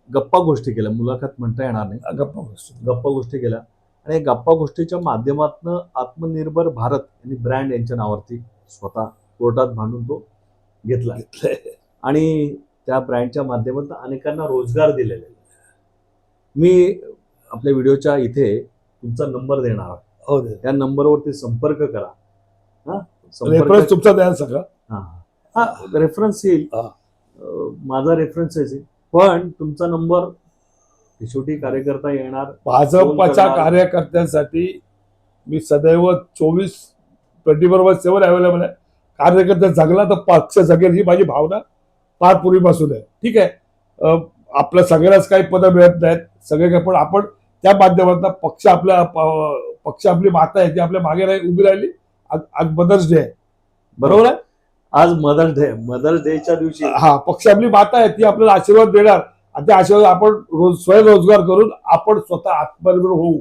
[SPEAKER 1] गप्पा गोष्टी केल्या, मुलाखत म्हणता येणार नाही, गप्पा गोष्टी केल्या. आणि गप्पा गोष्टीच्या माध्यमातून आत्मनिर्भर भारत आणि ब्रँड यांच्या नावावरती स्वतः कोर्टात भांडून तो घेतलाय, आणि त्या ब्रँडच्या माध्यमातून अनेकांना रोजगार दिलेले. मी आपल्या व्हिडिओच्या इथे तुमचा नंबर देणार आहे,
[SPEAKER 2] हो,
[SPEAKER 1] त्या नंबरवरती संपर्क करा.
[SPEAKER 2] रेफरन्स तुमचा द्या सगळं.
[SPEAKER 1] हा रेफरन्स येईल, माझा रेफरन्स येईल, पण तुमचा नंबर शेवटी कार्यकर्ता येणार.
[SPEAKER 2] भाजपच्या कार्यकर्त्यांसाठी मी सदैव 24/7 अवेलेबल आहे. कार्यकर्ता जगला तर पक्ष जगेल, ही माझी भावना फार पूर्वीपासून आहे. ठीक आहे, आपल्या सगळ्याच काही पदं मिळत नाहीत, सगळे काय, पण आपण त्या माध्यमातून पक्ष आपली माता आहे ती आपल्या मागे उभी राहिली. आज मदर्स डे आहे, बरोबर आहे.
[SPEAKER 1] आज मदर्स डेच्या दिवशी
[SPEAKER 2] हा, पक्ष आपली माता आहे ती आपल्याला आशीर्वाद देणार आणि त्या आशीर्वाद आपण स्वयंरोजगार करून आपण स्वतः आत्मनिर्भर होऊ,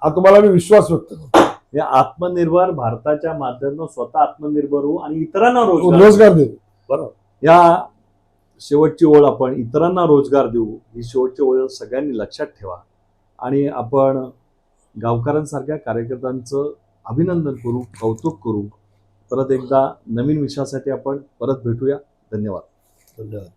[SPEAKER 2] हा तुम्हाला मी विश्वास व्यक्त करतो.
[SPEAKER 1] या आत्मनिर्भर भारताच्या माध्यमातून स्वतः आत्मनिर्भर होऊ आणि इतरांना
[SPEAKER 2] रोजगार देऊ. बरोबर.
[SPEAKER 1] या शेवटची ओळ आपण इतरांना रोजगार देऊ ही शेवटची ओळ सगळ्यांनी लक्षात ठेवा आणि आपण गावकऱ्यांसारख्या कार्यकर्त्यांचं अभिनंदन करू, कौतुक करू. परत एकदा नवीन विषयासाठी आपण परत भेटूया. धन्यवाद.
[SPEAKER 2] धन्यवाद.